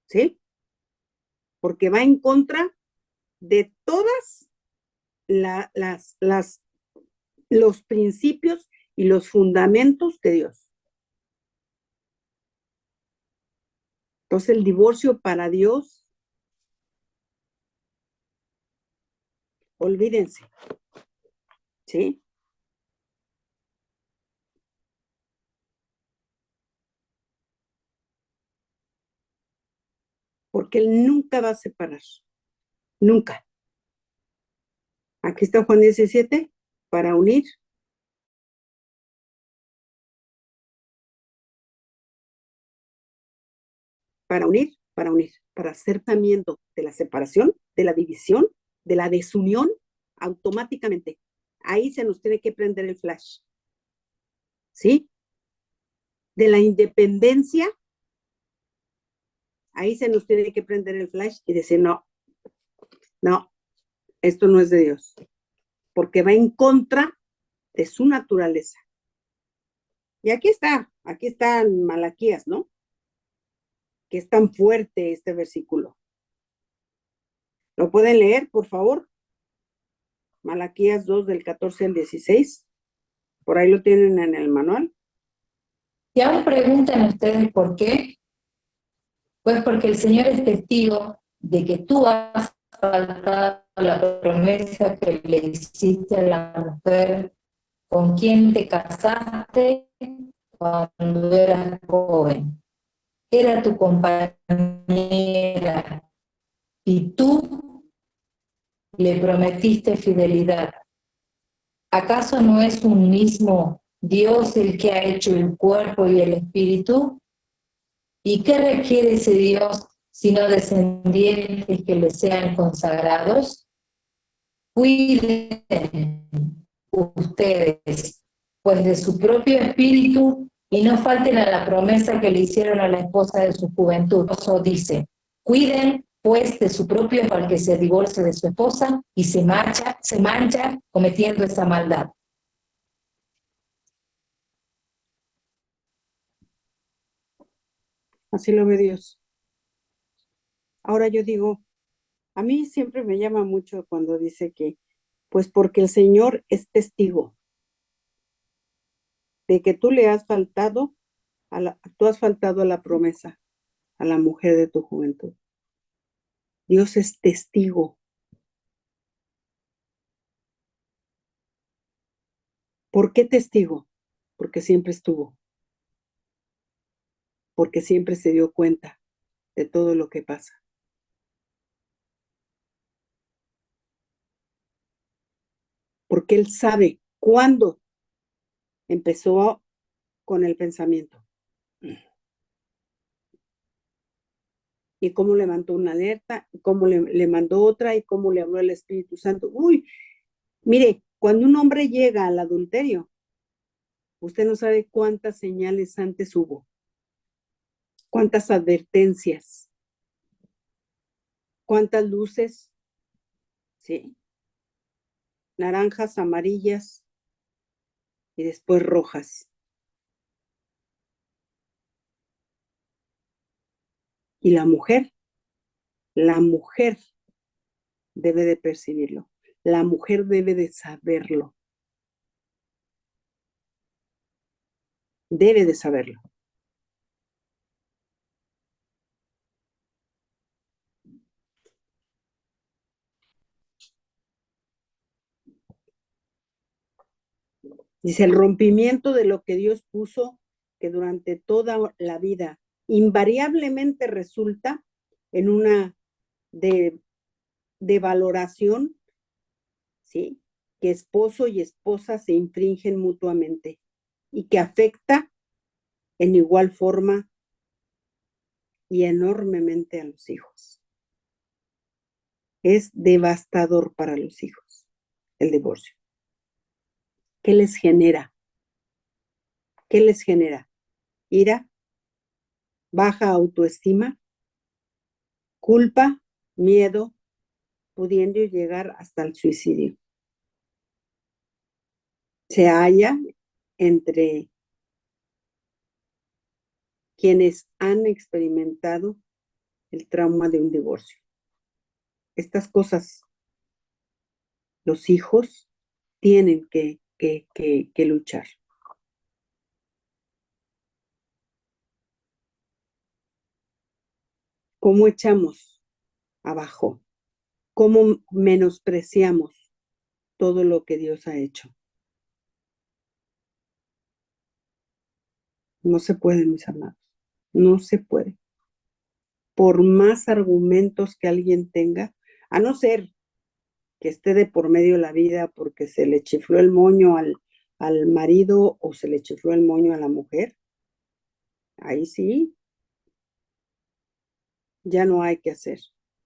¿sí? Porque va en contra de todas los principios y los fundamentos de Dios. Entonces el divorcio para Dios, olvídense, ¿sí? Porque Él nunca va a separar, nunca. Aquí está Juan 17, para unir. Para acercamiento de la separación, de la división, de la desunión, automáticamente. Ahí se nos tiene que prender el flash, ¿sí? De la independencia, ahí se nos tiene que prender el flash y decir, no, no, esto no es de Dios, porque va en contra de su naturaleza. Y aquí está en Malaquías, ¿no? Que es tan fuerte este versículo. ¿Lo pueden leer, por favor? Malaquías 2, del 14 al 16. Por ahí lo tienen en el manual. Y aún preguntan ustedes por qué. Pues porque el Señor es testigo de que tú has faltado a la promesa que le hiciste a la mujer con quien te casaste cuando eras joven. Era tu compañera y tú le prometiste fidelidad. ¿Acaso no es un mismo Dios el que ha hecho el cuerpo y el espíritu? ¿Y qué requiere ese Dios sino descendientes que le sean consagrados? Cuiden ustedes, pues de su propio espíritu, y no falten a la promesa que le hicieron a la esposa de su juventud. Eso dice, cuiden pues de su propio al que se divorcie de su esposa y se mancha cometiendo esa maldad. Así lo ve Dios. Ahora yo digo, a mí siempre me llama mucho cuando dice que, pues porque el Señor es testigo de que tú le has faltado, tú has faltado a la promesa, a la mujer de tu juventud. Dios es testigo. ¿Por qué testigo? Porque siempre estuvo, porque siempre se dio cuenta de todo lo que pasa. Porque Él sabe cuándo empezó con el pensamiento y cómo le mandó una alerta, y cómo le mandó otra y cómo le habló el Espíritu Santo. Uy, mire, cuando un hombre llega al adulterio, usted no sabe cuántas señales antes hubo, cuántas advertencias, cuántas luces, ¿sí? Naranjas, amarillas y después rojas. Y la mujer debe de percibirlo, la mujer debe de saberlo, debe de saberlo. Dice, el rompimiento de lo que Dios puso, que durante toda la vida invariablemente resulta en una de valoración, ¿sí? Que esposo y esposa se infringen mutuamente y que afecta en igual forma y enormemente a los hijos. Es devastador para los hijos el divorcio. ¿Qué les genera? ¿Qué les genera? Ira, baja autoestima, culpa, miedo, pudiendo llegar hasta el suicidio. Se halla entre quienes han experimentado el trauma de un divorcio. Estas cosas, los hijos tienen que luchar. ¿Cómo echamos abajo? ¿Cómo menospreciamos todo lo que Dios ha hecho? No se puede, mis amados. No se puede. Por más argumentos que alguien tenga, a no ser que esté de por medio la vida porque se le chifló el moño al marido o se le chifló el moño a la mujer, ahí sí, ya no hay que hacer,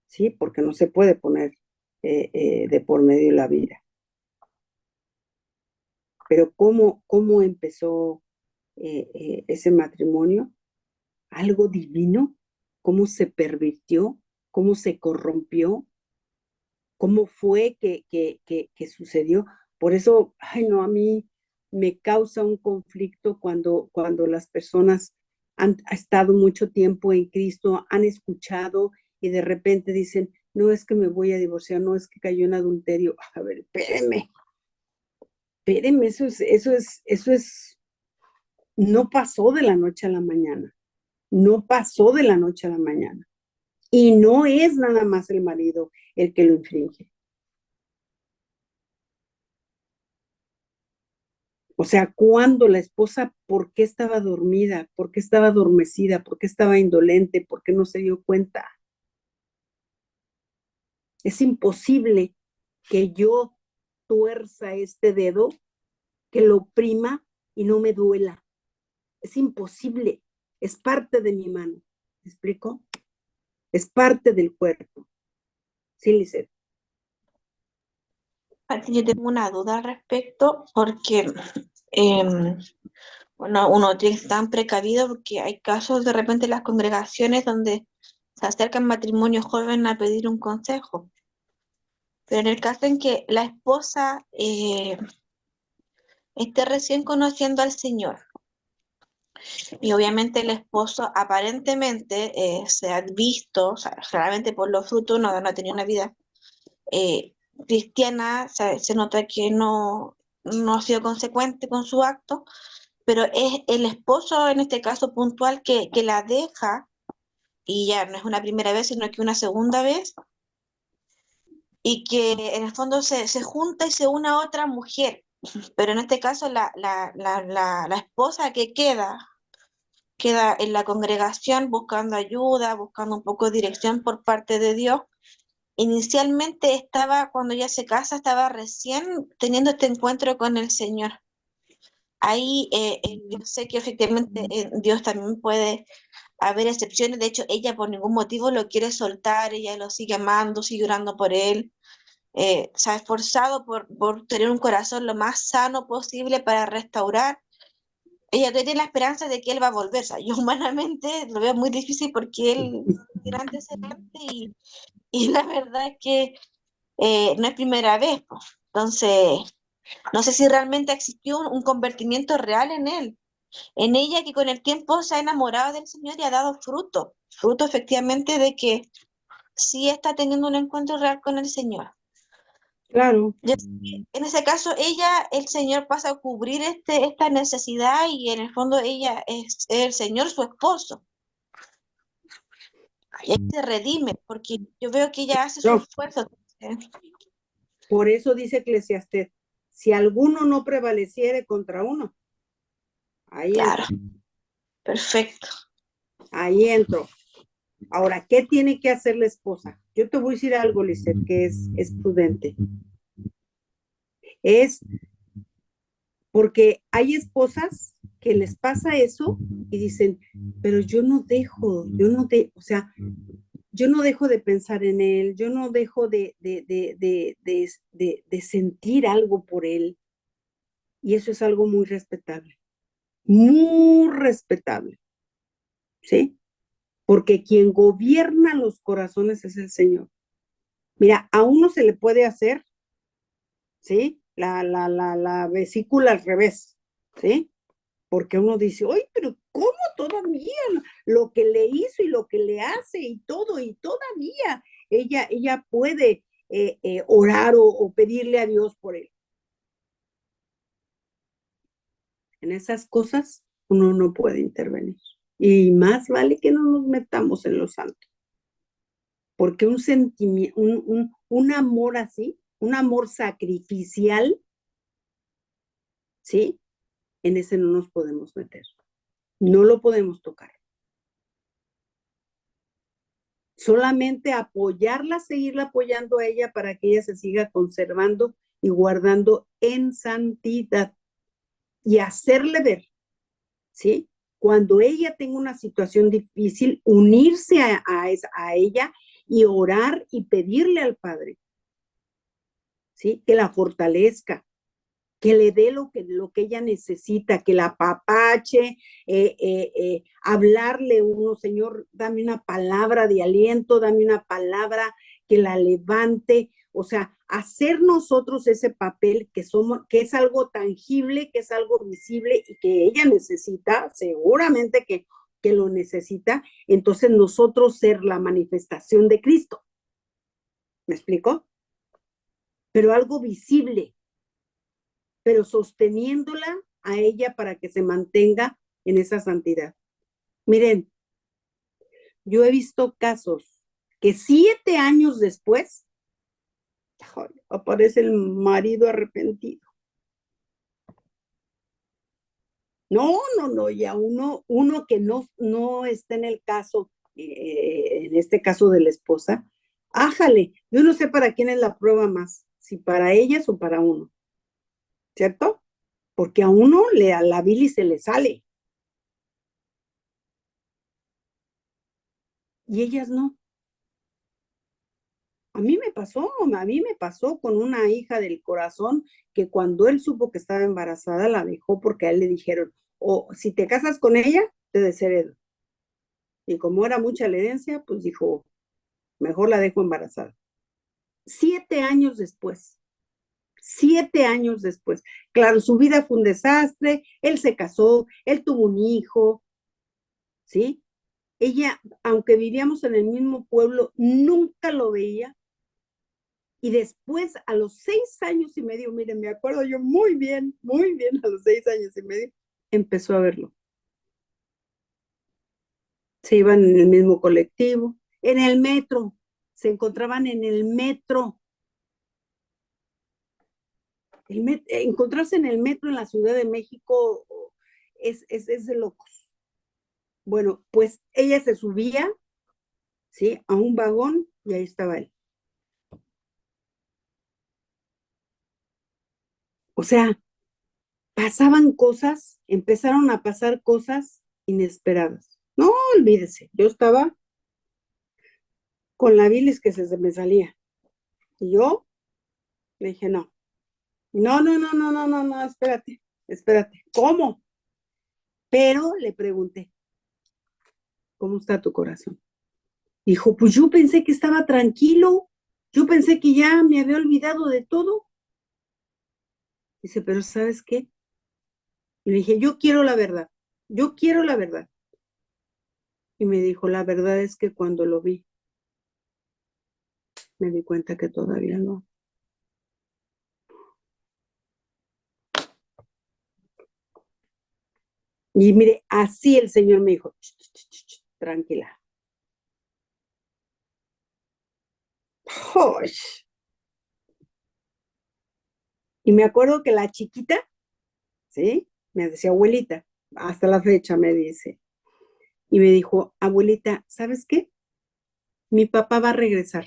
¿sí? Porque no se puede poner de por medio la vida. Pero ¿cómo empezó ese matrimonio? Algo divino, cómo se pervirtió, cómo se corrompió, cómo fue que sucedió. Por eso, ay no, a mí me causa un conflicto cuando las personas han estado mucho tiempo en Cristo, han escuchado y de repente dicen, no es que me voy a divorciar, no es que cayó en adulterio. A ver, espérenme, eso es, no pasó de la noche a la mañana, no pasó de la noche a la mañana. Y no es nada más el marido el que lo infringe. O sea, cuando la esposa, ¿por qué estaba dormida? ¿Por qué estaba adormecida? ¿Por qué estaba indolente? ¿Por qué no se dio cuenta? Es imposible que yo tuerza este dedo, que lo oprima y no me duela. Es imposible. Es parte de mi mano. ¿Me explico? Es parte del cuerpo. Sí, Lisette. Yo tengo una duda al respecto porque bueno, uno tiene que estar tan precavido porque hay casos de repente en las congregaciones donde se acercan matrimonios jóvenes a pedir un consejo. Pero en el caso en que la esposa esté recién conociendo al Señor y obviamente el esposo aparentemente se ha visto, o sea, claramente por los frutos no ha tenido una vida eh, cristiana, se nota que no ha sido consecuente con su acto, pero es el esposo en este caso puntual que la deja, y ya no es una primera vez, sino que una segunda vez, y que en el fondo se junta y se une a otra mujer, pero en este caso la esposa que queda en la congregación buscando ayuda, buscando un poco de dirección por parte de Dios. Inicialmente estaba, cuando ella se casa, estaba recién teniendo este encuentro con el Señor. Ahí yo sé que efectivamente Dios también puede haber excepciones. De hecho, ella por ningún motivo lo quiere soltar, ella lo sigue amando, sigue orando por él. Se ha esforzado por tener un corazón lo más sano posible para restaurar. Ella tiene la esperanza de que él va a volver. O sea, yo humanamente lo veo muy difícil porque él es grande y la verdad es que no es primera vez, pues. Entonces, no sé si realmente existió un convertimiento real en ella que con el tiempo se ha enamorado del Señor y ha dado fruto efectivamente de que sí está teniendo un encuentro real con el Señor. Claro. Yo sé que en ese caso, el Señor pasa a cubrir esta necesidad y en el fondo ella es el Señor su esposo. Y ahí se redime, porque yo veo que ella hace su No, esfuerzo. por eso dice Eclesiastés, si alguno no prevaleciere contra uno, ahí Claro, entro, perfecto. ahí entro. Ahora, ¿qué tiene que hacer la esposa? Yo te voy a decir algo, Lisette, que es prudente. Es porque hay esposas que les pasa eso y dicen, pero yo no dejo, o sea, yo no dejo de pensar en él, yo no dejo de sentir algo por él. Y eso es algo muy respetable, ¿sí? Porque quien gobierna los corazones es el Señor. Mira, a uno se le puede hacer, ¿sí? La vesícula al revés, ¿sí? Porque uno dice, oye, pero ¿cómo todavía? Lo que le hizo y lo que le hace y todo, y todavía ella puede orar o pedirle a Dios por él. En esas cosas uno no puede intervenir. Y más vale que no nos metamos en lo santo. Porque un sentimiento, un amor así, un amor sacrificial, ¿sí? En ese no nos podemos meter. No lo podemos tocar. Solamente apoyarla, seguirla apoyando a ella para que ella se siga conservando y guardando en santidad y hacerle ver, ¿sí? Cuando ella tenga una situación difícil, unirse a ella y orar y pedirle al Padre, ¿sí? Que la fortalezca, que le dé lo que ella necesita, que la apapache, hablarle uno, Señor, dame una palabra de aliento, dame una palabra que la levante, o sea, hacer nosotros ese papel que somos, que es algo tangible, que es algo visible y que ella necesita, seguramente que lo necesita, entonces nosotros ser la manifestación de Cristo. ¿Me explico? Pero algo visible, pero sosteniéndola a ella para que se mantenga en esa santidad. Miren, yo he visto casos que 7 años después aparece el marido arrepentido. No, ya uno que no está en el caso, en este caso de la esposa, ájale, yo no sé para quién es la prueba más, si para ellas o para uno, ¿cierto? Porque a uno a la bilis se le sale. Y ellas no. A mí me pasó con una hija del corazón que cuando él supo que estaba embarazada la dejó porque a él le dijeron, o si te casas con ella, te desheredo. Y como era mucha la herencia, pues dijo, mejor la dejo embarazada. 7 años después, 7 años después. Claro, su vida fue un desastre, él se casó, él tuvo un hijo, ¿sí? Ella, aunque vivíamos en el mismo pueblo, nunca lo veía. Y después, a los 6 años y medio, miren, me acuerdo yo muy bien, a los 6 años y medio, empezó a verlo. Se iban en el mismo colectivo, en el metro, se encontraban en el metro. Encontrarse en el metro en la Ciudad de México es de locos. Bueno, pues ella se subía, ¿sí? A un vagón y ahí estaba él. O sea, pasaban cosas, empezaron a pasar cosas inesperadas. No, olvídese, yo estaba con la bilis que se me salía. Y yo le dije, no, espérate, ¿cómo? Pero le pregunté, ¿cómo está tu corazón? Dijo, pues yo pensé que estaba tranquilo, yo pensé que ya me había olvidado de todo. Dice, pero ¿sabes qué? Y le dije, yo quiero la verdad, yo quiero la verdad. Y me dijo, la verdad es que cuando lo vi, me di cuenta que todavía no. Y mire, así el Señor me dijo, tranquila. ¡Josh! Y me acuerdo que la chiquita, ¿sí? Me decía, abuelita, hasta la fecha me dice. Y me dijo, abuelita, ¿sabes qué? Mi papá va a regresar.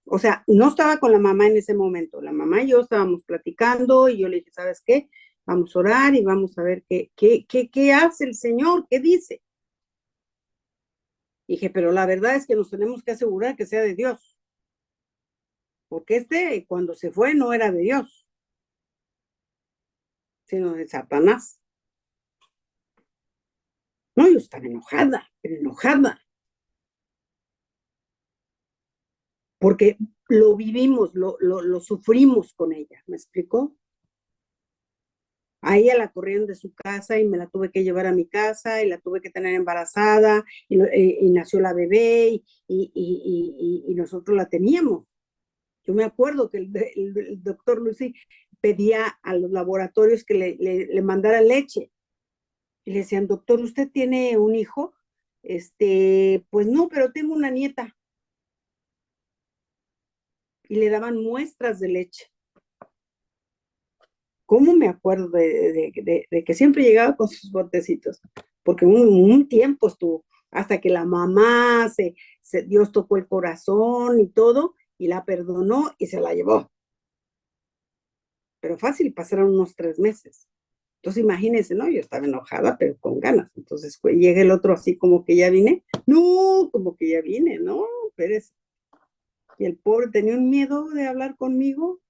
O sea, no estaba con la mamá en ese momento. La mamá y yo estábamos platicando y yo le dije, ¿sabes qué? Vamos a orar y vamos a ver qué hace el Señor, qué dice. Dije, pero la verdad es que nos tenemos que asegurar que sea de Dios. Porque cuando se fue, no era de Dios, sino de Satanás. No, yo estaba enojada, pero enojada. Porque lo vivimos, lo sufrimos con ella, ¿me explicó? A ella la corrieron de su casa y me la tuve que llevar a mi casa y la tuve que tener embarazada y nació la bebé y nosotros la teníamos. Yo me acuerdo que el doctor Lucy pedía a los laboratorios que le mandara leche. Y le decían, doctor, ¿usted tiene un hijo? Pues no, pero tengo una nieta. Y le daban muestras de leche. ¿Cómo me acuerdo de que siempre llegaba con sus botecitos? Porque un tiempo estuvo, hasta que la mamá, Dios tocó el corazón y todo, y la perdonó y se la llevó. Pero fácil, pasaron unos 3 meses. Entonces imagínense, ¿no? Yo estaba enojada, pero con ganas. Entonces llega el otro así como que ya vine. No, como que ya vine, no, Pérez. Y el pobre tenía un miedo de hablar conmigo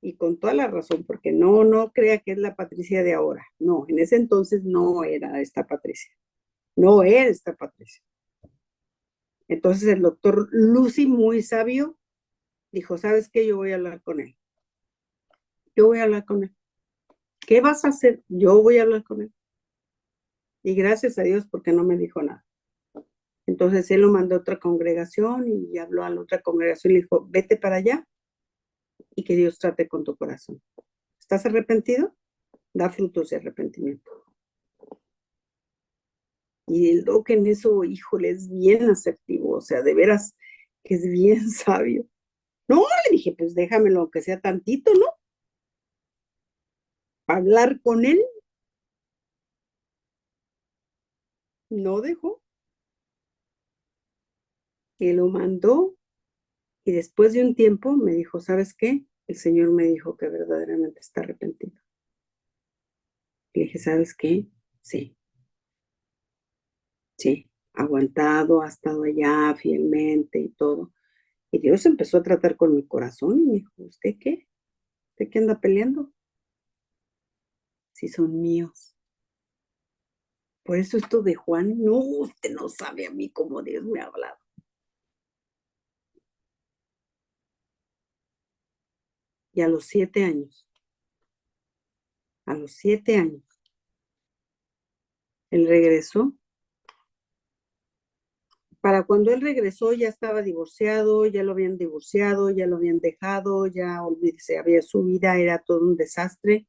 y con toda la razón, porque no crea que es la Patricia de ahora. No, en ese entonces no era esta Patricia. No era esta Patricia. Entonces el doctor Lucy, muy sabio, dijo, ¿sabes qué? Yo voy a hablar con él. Yo voy a hablar con él. ¿Qué vas a hacer? Yo voy a hablar con él. Y gracias a Dios porque no me dijo nada. Entonces él lo mandó a otra congregación y habló a la otra congregación y le dijo, vete para allá y que Dios trate con tu corazón. ¿Estás arrepentido? Da frutos de arrepentimiento. Y el doc en eso, híjole, es bien asertivo, o sea, de veras que es bien sabio. No, le dije, pues déjamelo, aunque sea tantito, ¿no? Hablar con él. No dejó. Y lo mandó. Y después de un tiempo me dijo, ¿sabes qué? El Señor me dijo que verdaderamente está arrepentido. Le dije, ¿sabes qué? Sí, sí, aguantado, ha estado allá fielmente y todo. Y Dios empezó a tratar con mi corazón y me dijo, ¿usted qué? ¿Usted qué anda peleando? Si son míos. Por eso esto de Juan, no, usted no sabe a mí cómo Dios me ha hablado. Y a los 7 años, él regresó. Para cuando él regresó ya estaba divorciado, ya lo habían divorciado, ya lo habían dejado, ya olvídese, su vida era todo un desastre,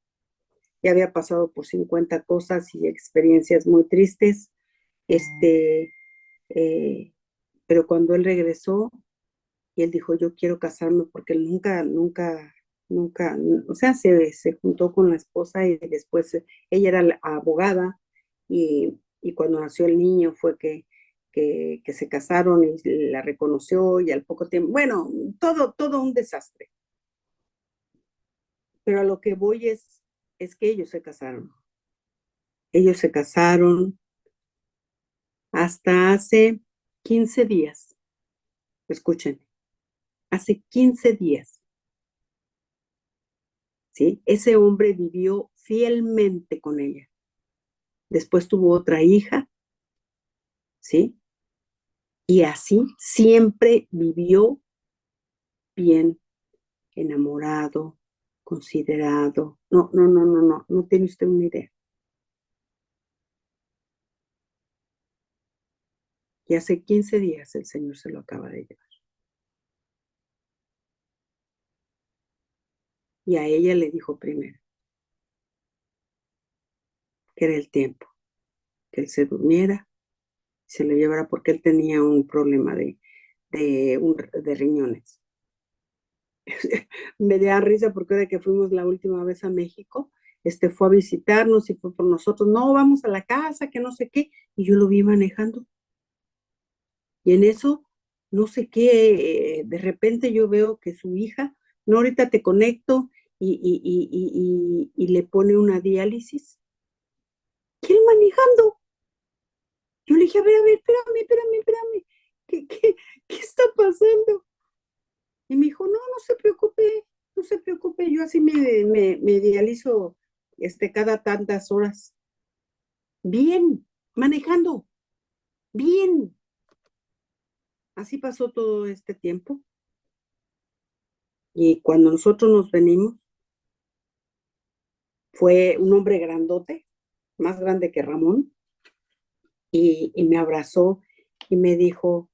ya había pasado por 50 cosas y experiencias muy tristes, eh, pero cuando él regresó y él dijo, yo quiero casarme porque él nunca, o sea, se juntó con la esposa y después ella era la abogada y cuando nació el niño fue que se casaron y la reconoció y al poco tiempo, bueno, todo un desastre. Pero a lo que voy es que ellos se casaron. Ellos se casaron hasta hace 15 días. Escuchen, hace 15 días. ¿Sí? Ese hombre vivió fielmente con ella. Después tuvo otra hija, ¿sí? Y así siempre vivió bien, enamorado, considerado. No tiene usted una idea. Y hace 15 días el Señor se lo acaba de llevar. Y a ella le dijo primero que era el tiempo, que él se durmiera, se lo llevara porque él tenía un problema de riñones. Me da risa porque de que fuimos la última vez a México, fue a visitarnos y fue por nosotros, no, vamos a la casa, que no sé qué, y yo lo vi manejando. Y en eso, no sé qué, de repente yo veo que su hija, no, ahorita te conecto y le pone una diálisis. ¿Quién manejando? Yo le dije, a ver, espérame, ¿qué está pasando? Y me dijo, no se preocupe, yo así me dializo cada tantas horas. Bien, manejando, bien. Así pasó todo este tiempo. Y cuando nosotros nos venimos, fue un hombre grandote, más grande que Ramón, y me abrazó y me dijo,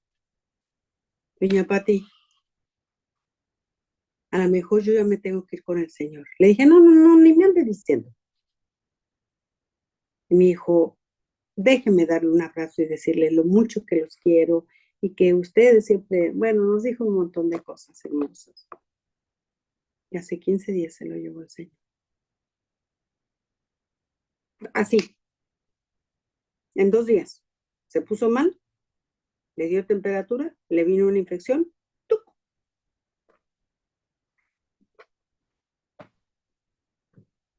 doña Pati, a lo mejor yo ya me tengo que ir con el Señor. Le dije, no, ni me ande diciendo. Y me dijo, déjeme darle un abrazo y decirle lo mucho que los quiero y que ustedes siempre, bueno, nos dijo un montón de cosas hermosas. Y hace 15 días se lo llevó el Señor. así, en 2 días. Se puso mal, le dio temperatura, le vino una infección. ¡Tuc!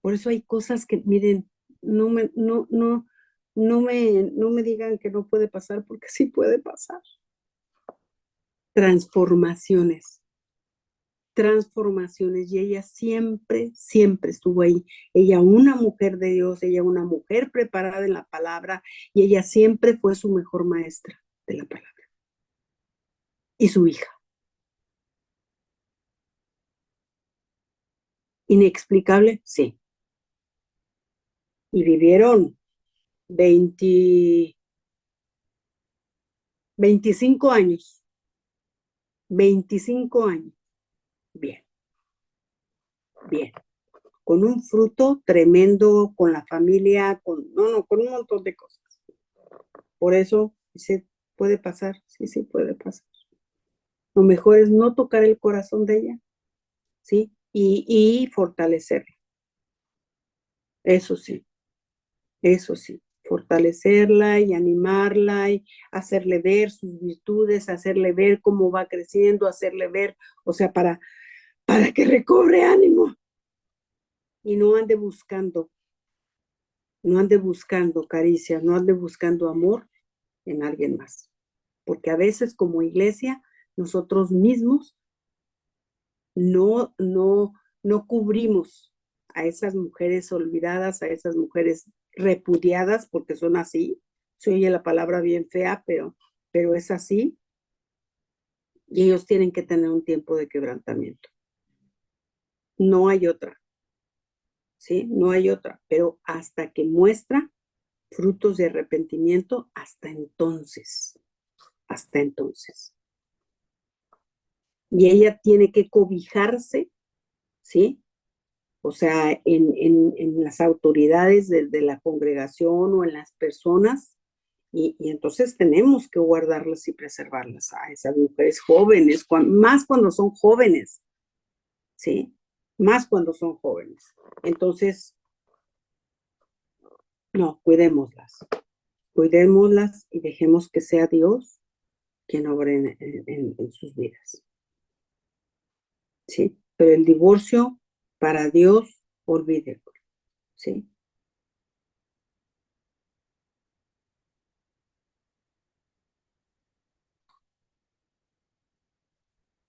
Por eso hay cosas que, miren, no me digan que no puede pasar, porque sí puede pasar. Transformaciones, y ella siempre, siempre estuvo ahí. Ella una mujer de Dios, ella una mujer preparada en la palabra, y ella siempre fue su mejor maestra de la palabra. Y su hija. Inexplicable, sí. Y vivieron 25 años. 25 años. Bien, bien. Con un fruto tremendo, con la familia, con un montón de cosas. Por eso se puede pasar, sí puede pasar. Lo mejor es no tocar el corazón de ella, ¿sí? Y fortalecerla. Eso sí, fortalecerla y animarla y hacerle ver sus virtudes, hacerle ver cómo va creciendo, hacerle ver, o sea, para que recobre ánimo y no ande buscando caricias, no ande buscando amor en alguien más. Porque a veces como iglesia, nosotros mismos no cubrimos a esas mujeres olvidadas, a esas mujeres repudiadas, porque son así. Se oye la palabra bien fea, pero es así. Y ellos tienen que tener un tiempo de quebrantamiento. No hay otra, ¿sí? No hay otra. Pero hasta que muestra frutos de arrepentimiento, hasta entonces. Y ella tiene que cobijarse, ¿sí? O sea, en las autoridades de la congregación o en las personas, y entonces tenemos que guardarlas y preservarlas a esas mujeres jóvenes, más cuando son jóvenes, ¿sí? Más cuando son jóvenes. Entonces, no, cuidémoslas y dejemos que sea Dios quien obre en sus vidas, ¿sí? Pero el divorcio, para Dios, olvídelo, ¿sí?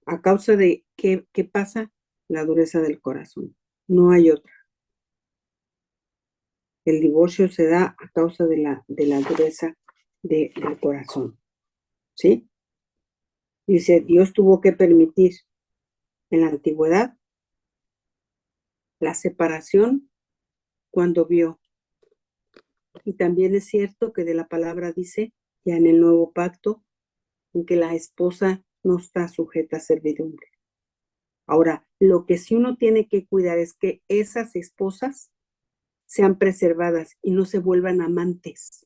A causa de qué pasa, la dureza del corazón. No hay otra. El divorcio se da a causa de la dureza del corazón. ¿Sí? Dice, Dios tuvo que permitir en la antigüedad la separación cuando vio. Y también es cierto que de la palabra dice, ya en el nuevo pacto, en que la esposa no está sujeta a servidumbre. Ahora, lo que sí uno tiene que cuidar es que esas esposas sean preservadas y no se vuelvan amantes.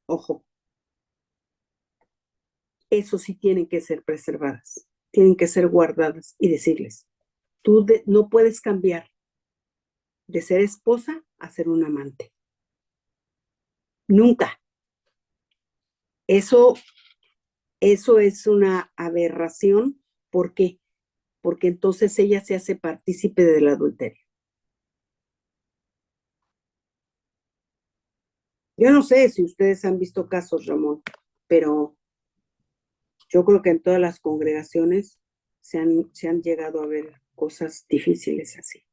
Ojo, eso sí tienen que ser preservadas, tienen que ser guardadas y decirles, tú no puedes cambiar de ser esposa a ser un amante. Nunca. Eso es una aberración. ¿Por qué? Porque entonces ella se hace partícipe del adulterio. Yo no sé si ustedes han visto casos, Ramón, pero yo creo que en todas las congregaciones se han llegado a ver cosas difíciles así.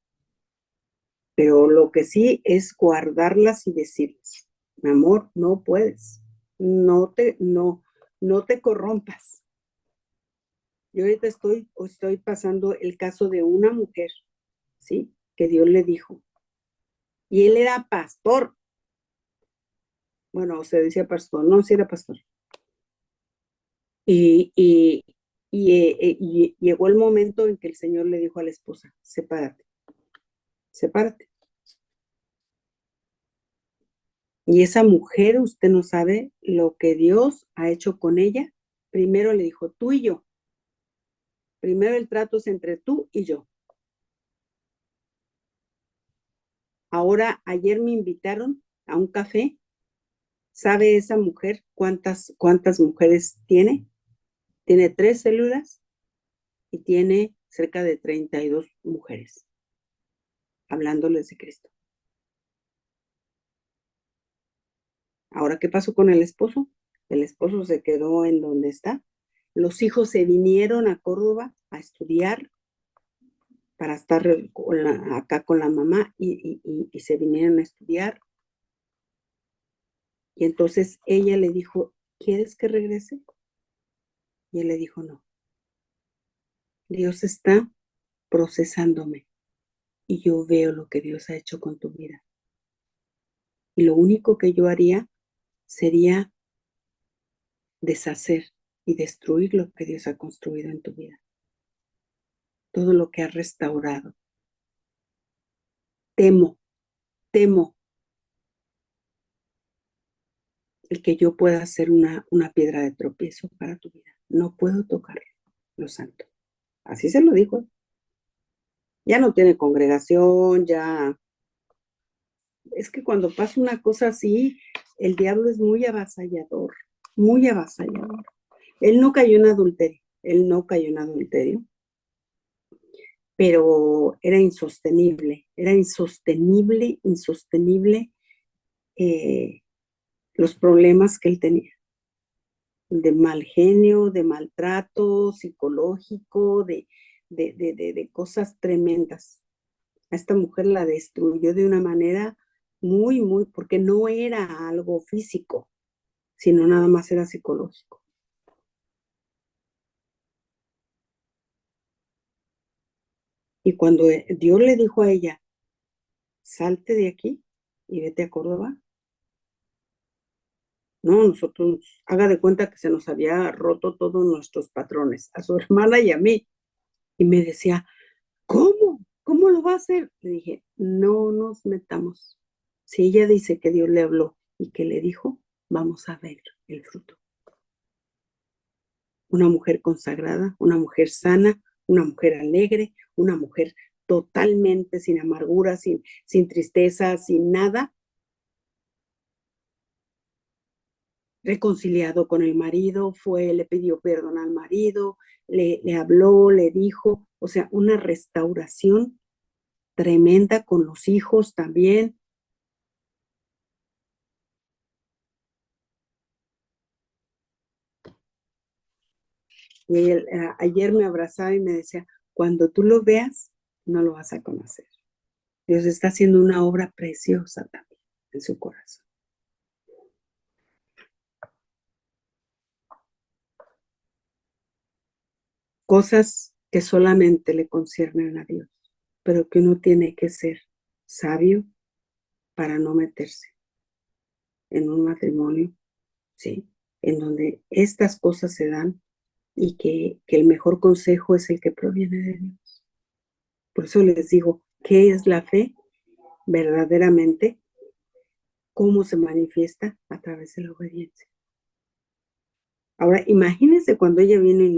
Pero lo que sí es guardarlas y decirles, mi amor, no puedes, no te corrompas. Yo ahorita estoy pasando el caso de una mujer, ¿sí? Que Dios le dijo. Y él era pastor. Bueno, se decía pastor, no, sí era pastor. Y llegó el momento en que el Señor le dijo a la esposa, sepárate. Y esa mujer, usted no sabe lo que Dios ha hecho con ella. Primero le dijo, tú y yo. Primero el trato es entre tú y yo. Ahora, ayer me invitaron a un café. ¿Sabe esa mujer cuántas mujeres tiene? Tiene 3 células y tiene cerca de 32 mujeres, hablándoles de Cristo. Ahora, ¿qué pasó con el esposo? El esposo se quedó en donde está. Los hijos se vinieron a Córdoba a estudiar para estar acá con la mamá y se vinieron a estudiar. Y entonces ella le dijo, ¿quieres que regrese? Y él le dijo, no. Dios está procesándome y yo veo lo que Dios ha hecho con tu vida. Y lo único que yo haría sería deshacer y destruir lo que Dios ha construido en tu vida. Todo lo que ha restaurado. Temo el que yo pueda ser una piedra de tropiezo para tu vida. No puedo tocarlo, lo santo. Así se lo dijo. Ya no tiene congregación, ya. Es que cuando pasa una cosa así, el diablo es muy avasallador, muy avasallador. Él no cayó en adulterio, pero era insostenible los problemas que él tenía, de mal genio, de maltrato psicológico, de cosas tremendas. A esta mujer la destruyó de una manera muy, porque no era algo físico, sino nada más era psicológico. Y cuando Dios le dijo a ella, salte de aquí y vete a Córdoba, no, nosotros, haga de cuenta que se nos había roto todos nuestros patrones, a su hermana y a mí. Y me decía, ¿cómo? ¿Cómo lo va a hacer? Le dije, no nos metamos. Si ella dice que Dios le habló y que le dijo, vamos a ver el fruto. Una mujer consagrada, una mujer sana, una mujer alegre, una mujer totalmente sin amargura, sin tristeza, sin nada, reconciliado con el marido, le pidió perdón al marido, le habló, le dijo, o sea, una restauración tremenda con los hijos también. Y él, ayer me abrazaba y me decía, cuando tú lo veas, no lo vas a conocer. Dios está haciendo una obra preciosa también en su corazón. Cosas que solamente le conciernen a Dios, pero que uno tiene que ser sabio para no meterse en un matrimonio, ¿sí? En donde estas cosas se dan y que el mejor consejo es el que proviene de Dios. Por eso les digo, ¿qué es la fe? Verdaderamente, ¿cómo se manifiesta? A través de la obediencia. Ahora, imagínense cuando ella vino y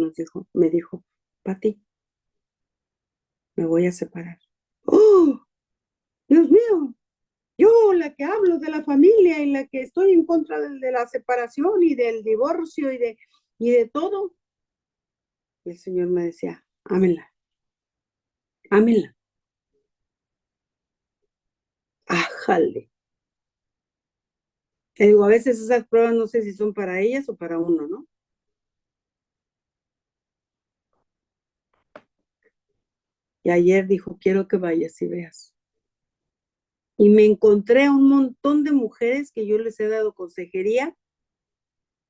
me dijo, Pati, me voy a separar. ¡Oh! Dios mío, yo la que hablo de la familia y la que estoy en contra de la separación y del divorcio y de todo. Y el Señor me decía, ámenla, ámenla. Ájale. Le digo, a veces esas pruebas no sé si son para ellas o para uno, ¿no? Y ayer dijo, quiero que vayas y veas. Y me encontré a un montón de mujeres que yo les he dado consejería,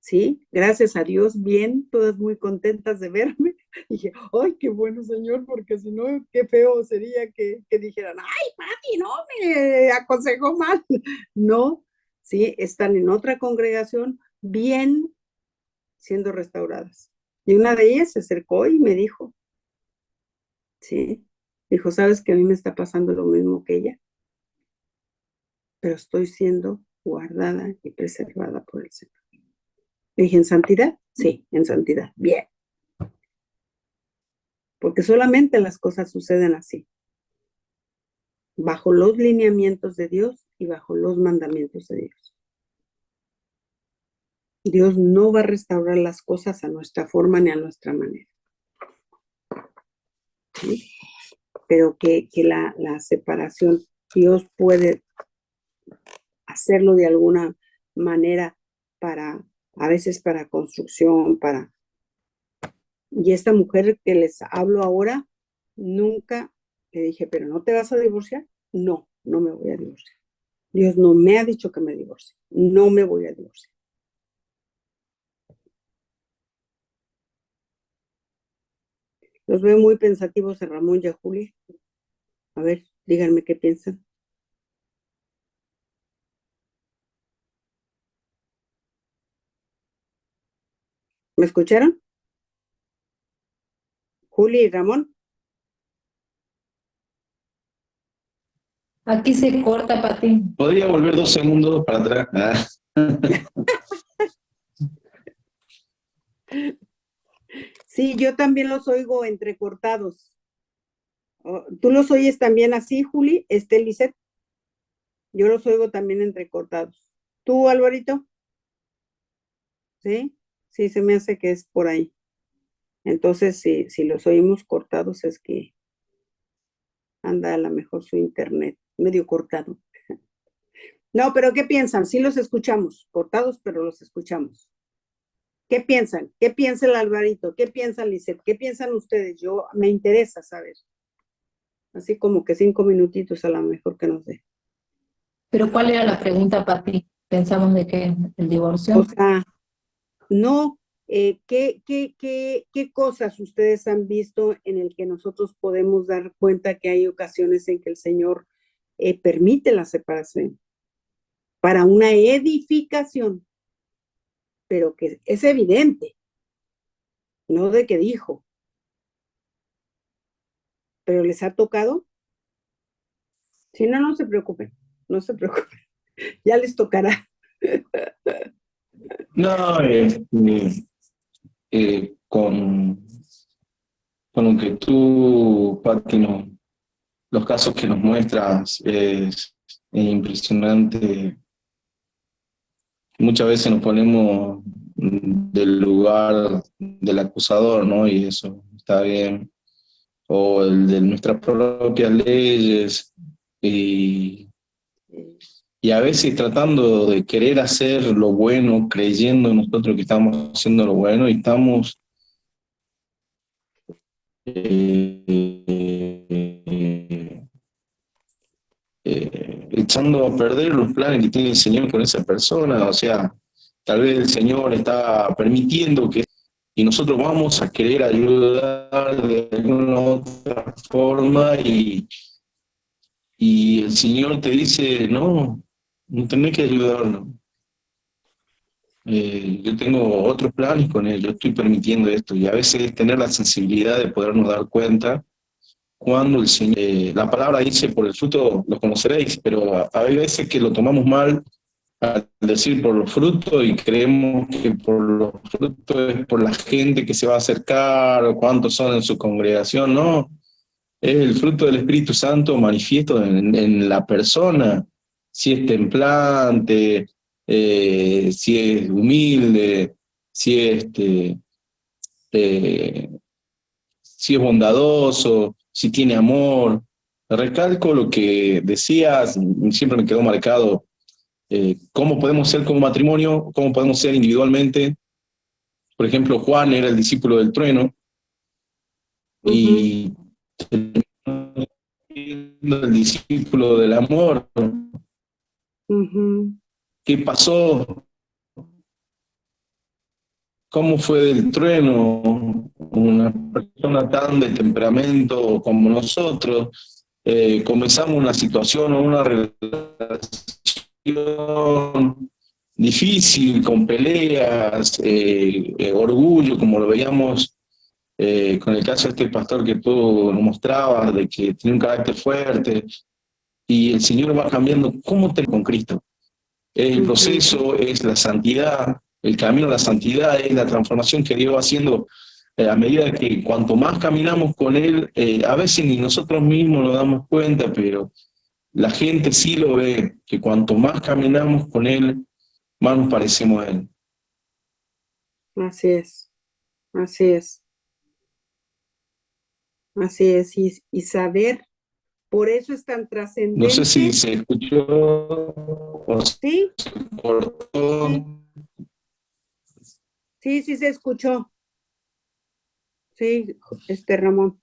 ¿sí? Gracias a Dios, bien, todas muy contentas de verme. Y dije, ay, qué bueno, Señor, porque si no, qué feo sería que dijeran, ay, Pati, no, me aconsejó mal. No, sí, están en otra congregación, bien, siendo restauradas. Y una de ellas se acercó y me dijo, sí, dijo, ¿sabes que a mí me está pasando lo mismo que ella? Pero estoy siendo guardada y preservada por el Señor. Le dije, ¿en santidad? Sí, en santidad. Bien. Porque solamente las cosas suceden así. bajo los lineamientos de Dios y bajo los mandamientos de Dios. Dios no va a restaurar las cosas a nuestra forma ni a nuestra manera. ¿Sí? Pero que la separación, Dios puede hacerlo de alguna manera a veces para construcción, Y esta mujer que les hablo ahora, nunca le dije, ¿pero no te vas a divorciar? No, no me voy a divorciar. Dios no me ha dicho que me divorcie. No me voy a divorciar. Los veo muy pensativos a Ramón y a Julia. A ver, díganme qué piensan. ¿Me escucharon? Julia y Ramón. Aquí se corta, Patín. ¿Podría volver 2 segundos para atrás? Sí, yo también los oigo entrecortados. ¿Tú los oyes también así, Juli? Lisette. Yo los oigo también entrecortados. ¿Tú, Alvarito? ¿Sí? Sí, se me hace que es por ahí. Entonces, si los oímos cortados es que anda a lo mejor su internet medio cortado. No, pero ¿qué piensan? Sí los escuchamos, cortados, pero los escuchamos. ¿Qué piensan? ¿Qué piensa el Alvarito? ¿Qué piensa Lisette? ¿Qué piensan ustedes? Me interesa saber. Así como que 5 minutitos a lo mejor que nos dé. Pero ¿cuál era la pregunta, Pati? ¿Pensamos de qué? ¿El divorcio? O sea, no, ¿qué cosas ustedes han visto en el que nosotros podemos dar cuenta que hay ocasiones en que el Señor permite la separación para una edificación, pero que es evidente, no de que dijo, pero les ha tocado? Si no, no se preocupen, no se preocupen, ya les tocará. No, con lo que tú, Pati, los casos que nos muestras es impresionante. Muchas veces nos ponemos del lugar del acusador, ¿no? Y eso está bien. O el de nuestras propias leyes. Y a veces tratando de querer hacer lo bueno, creyendo nosotros que estamos haciendo lo bueno y estamos echando a perder los planes que tiene el Señor con esa persona. O sea, tal vez el Señor está permitiendo que, y nosotros vamos a querer ayudar de alguna otra forma y el Señor te dice, no, no tenés que ayudarlo. Yo tengo otros planes con él, yo estoy permitiendo esto, y a veces tener la sensibilidad de podernos dar cuenta cuando el Señor, la palabra dice, por el fruto los conoceréis, pero hay veces que lo tomamos mal al decir por los frutos y creemos que por los frutos es por la gente que se va a acercar o cuántos son en su congregación. No, es el fruto del Espíritu Santo manifiesto en la persona, si es templante, si es humilde, si es bondadoso, si tiene amor. Recalco lo que decías, siempre me quedó marcado, cómo podemos ser como matrimonio, cómo podemos ser individualmente. Por ejemplo, Juan era el discípulo del trueno, y el discípulo del amor. ¿Qué pasó? ¿Cómo fue del trueno? Una persona tan de temperamento como nosotros, comenzamos una situación o una relación difícil, con peleas, orgullo, como lo veíamos con el caso de este pastor que tú nos mostrabas, de que tiene un carácter fuerte, y el Señor va cambiando. ¿Cómo te con Cristo? El proceso es la santidad, el camino a la santidad es la transformación que Dios va haciendo a medida que cuanto más caminamos con Él, a veces ni nosotros mismos nos damos cuenta, pero la gente sí lo ve, que cuanto más caminamos con Él, más nos parecemos a Él. Así es, así es, así es. Y saber, por eso es tan No sé si trascendente. se escuchó o se Sí, cortó. sí, sí, sí se escuchó. Sí, Ramón.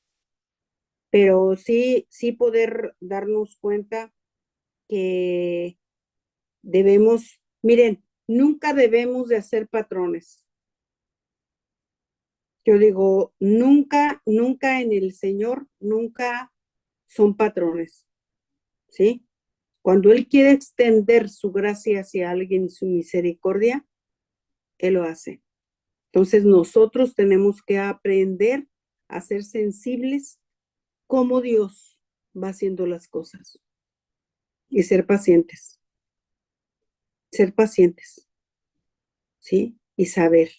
Pero sí, sí poder darnos cuenta que debemos, miren, nunca debemos de hacer patrones. Yo digo, nunca, nunca en el Señor, nunca son patrones, ¿sí? Cuando Él quiere extender su gracia hacia alguien, su misericordia, Él lo hace. Entonces nosotros tenemos que aprender a ser sensibles como Dios va haciendo las cosas y ser pacientes, ¿sí? Y saber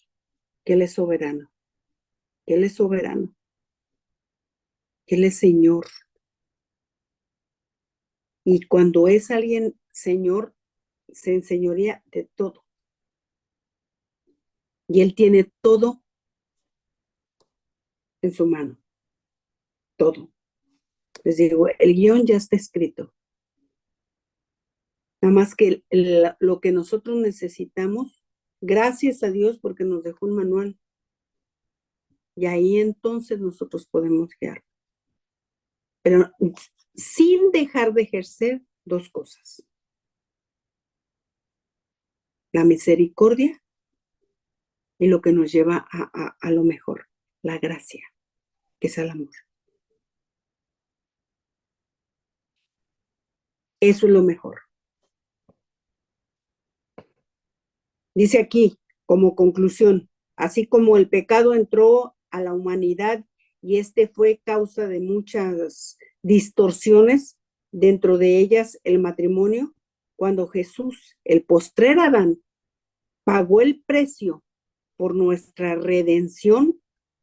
que Él es soberano, que Él es soberano, que Él es Señor. Y cuando es alguien Señor, se enseñorea de todo. Y Él tiene todo en su mano, todo. Les digo, el guión ya está escrito. Nada más que lo que nosotros necesitamos, gracias a Dios porque nos dejó un manual. Y ahí entonces nosotros podemos guiar. Pero sin dejar de ejercer dos cosas. La misericordia y lo que nos lleva a lo mejor, la gracia, que es el amor. Eso es lo mejor. Dice aquí, como conclusión, así como el pecado entró a la humanidad y este fue causa de muchas distorsiones, dentro de ellas el matrimonio, cuando Jesús, el postrer Adán, pagó el precio por nuestra redención,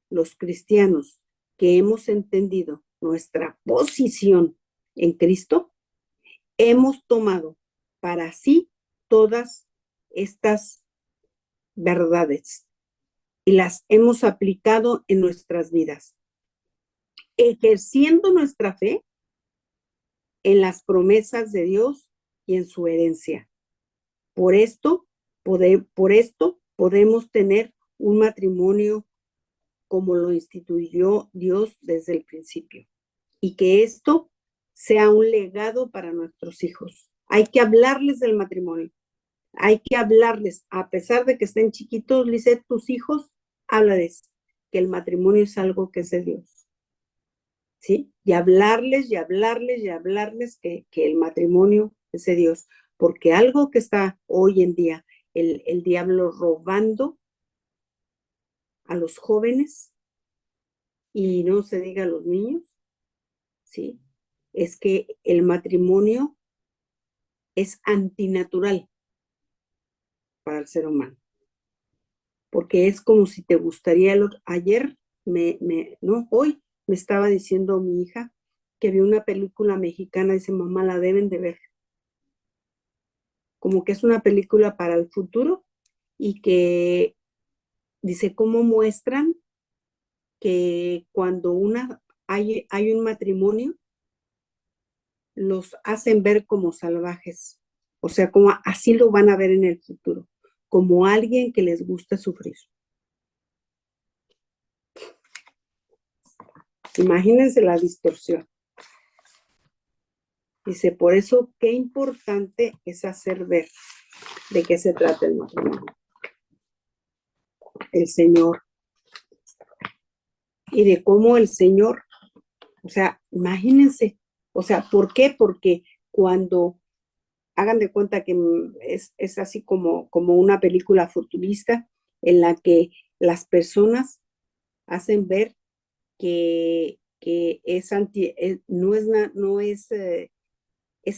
los cristianos que hemos entendido nuestra posición en Cristo, hemos tomado para sí todas estas verdades y las hemos aplicado en nuestras vidas, ejerciendo nuestra fe en las promesas de Dios y en su herencia. Por esto podemos tener un matrimonio como lo instituyó Dios desde el principio, y que esto sea un legado para nuestros hijos. Hay que hablarles del matrimonio, hay que hablarles, a pesar de que estén chiquitos, Lisette, tus hijos, háblales que el matrimonio es algo que es de Dios, ¿sí? Y hablarles, y hablarles, y hablarles que el matrimonio es de Dios, porque algo que está hoy en día, el diablo robando a los jóvenes, y no se diga a los niños, ¿sí? Es que el matrimonio es antinatural para el ser humano, porque es como si te gustaría ayer, no, hoy me estaba diciendo mi hija que vio una película mexicana, dice, mamá, la deben de ver, como que es una película para el futuro, y que dice cómo muestran que cuando hay un matrimonio, los hacen ver como salvajes, o sea, como así lo van a ver en el futuro, como alguien que les gusta sufrir. Imagínense la distorsión. Dice, por eso qué importante es hacer ver de qué se trata el matrimonio. El Señor. Y de cómo el Señor, o sea, imagínense, o sea, ¿por qué? Porque cuando hagan de cuenta que es así como una película futurista en la que las personas hacen ver que es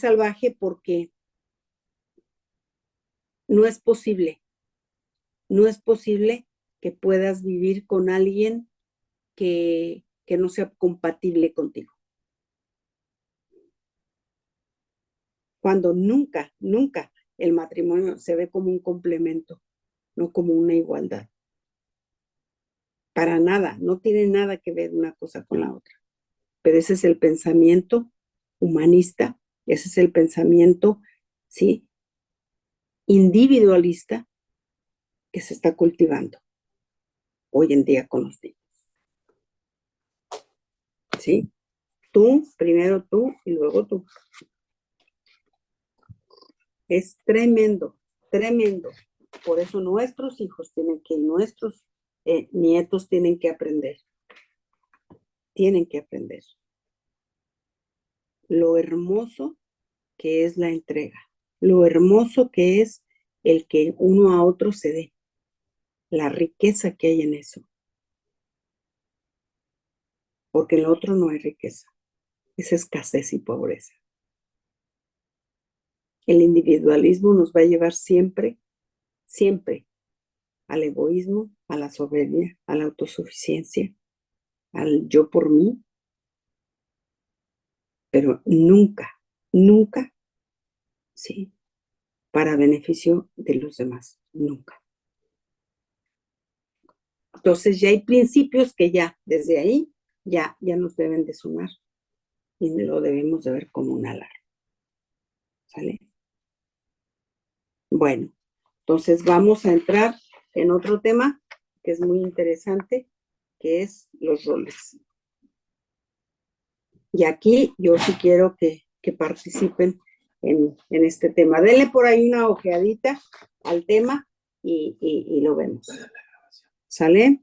salvaje, porque no es posible, no es posible que puedas vivir con alguien que no sea compatible contigo. cuando nunca, nunca el matrimonio se ve como un complemento, no como una igualdad. Para nada, no tiene nada que ver una cosa con la otra. Pero ese es el pensamiento humanista, ese es el pensamiento, ¿sí?, individualista que se está cultivando hoy en día con los niños. ¿Sí? Tú, primero tú y luego tú. Es tremendo, tremendo. Por eso nuestros hijos tienen que, nuestros nietos tienen que aprender. Tienen que aprender lo hermoso que es la entrega, lo hermoso que es el que uno a otro se dé, la riqueza que hay en eso. Porque en lo otro no hay riqueza, es escasez y pobreza. El individualismo nos va a llevar siempre, siempre al egoísmo, a la soberbia, a la autosuficiencia, al yo por mí, pero nunca, nunca, sí, para beneficio de los demás, nunca. Entonces ya hay principios que ya, desde ahí, ya nos deben de sonar y lo debemos de ver como una alarma. ¿Sale? Bueno, entonces vamos a entrar en otro tema que es muy interesante, que es los roles. Y aquí yo sí quiero que participen en este tema. Denle por ahí una ojeadita al tema y lo vemos. ¿Sale?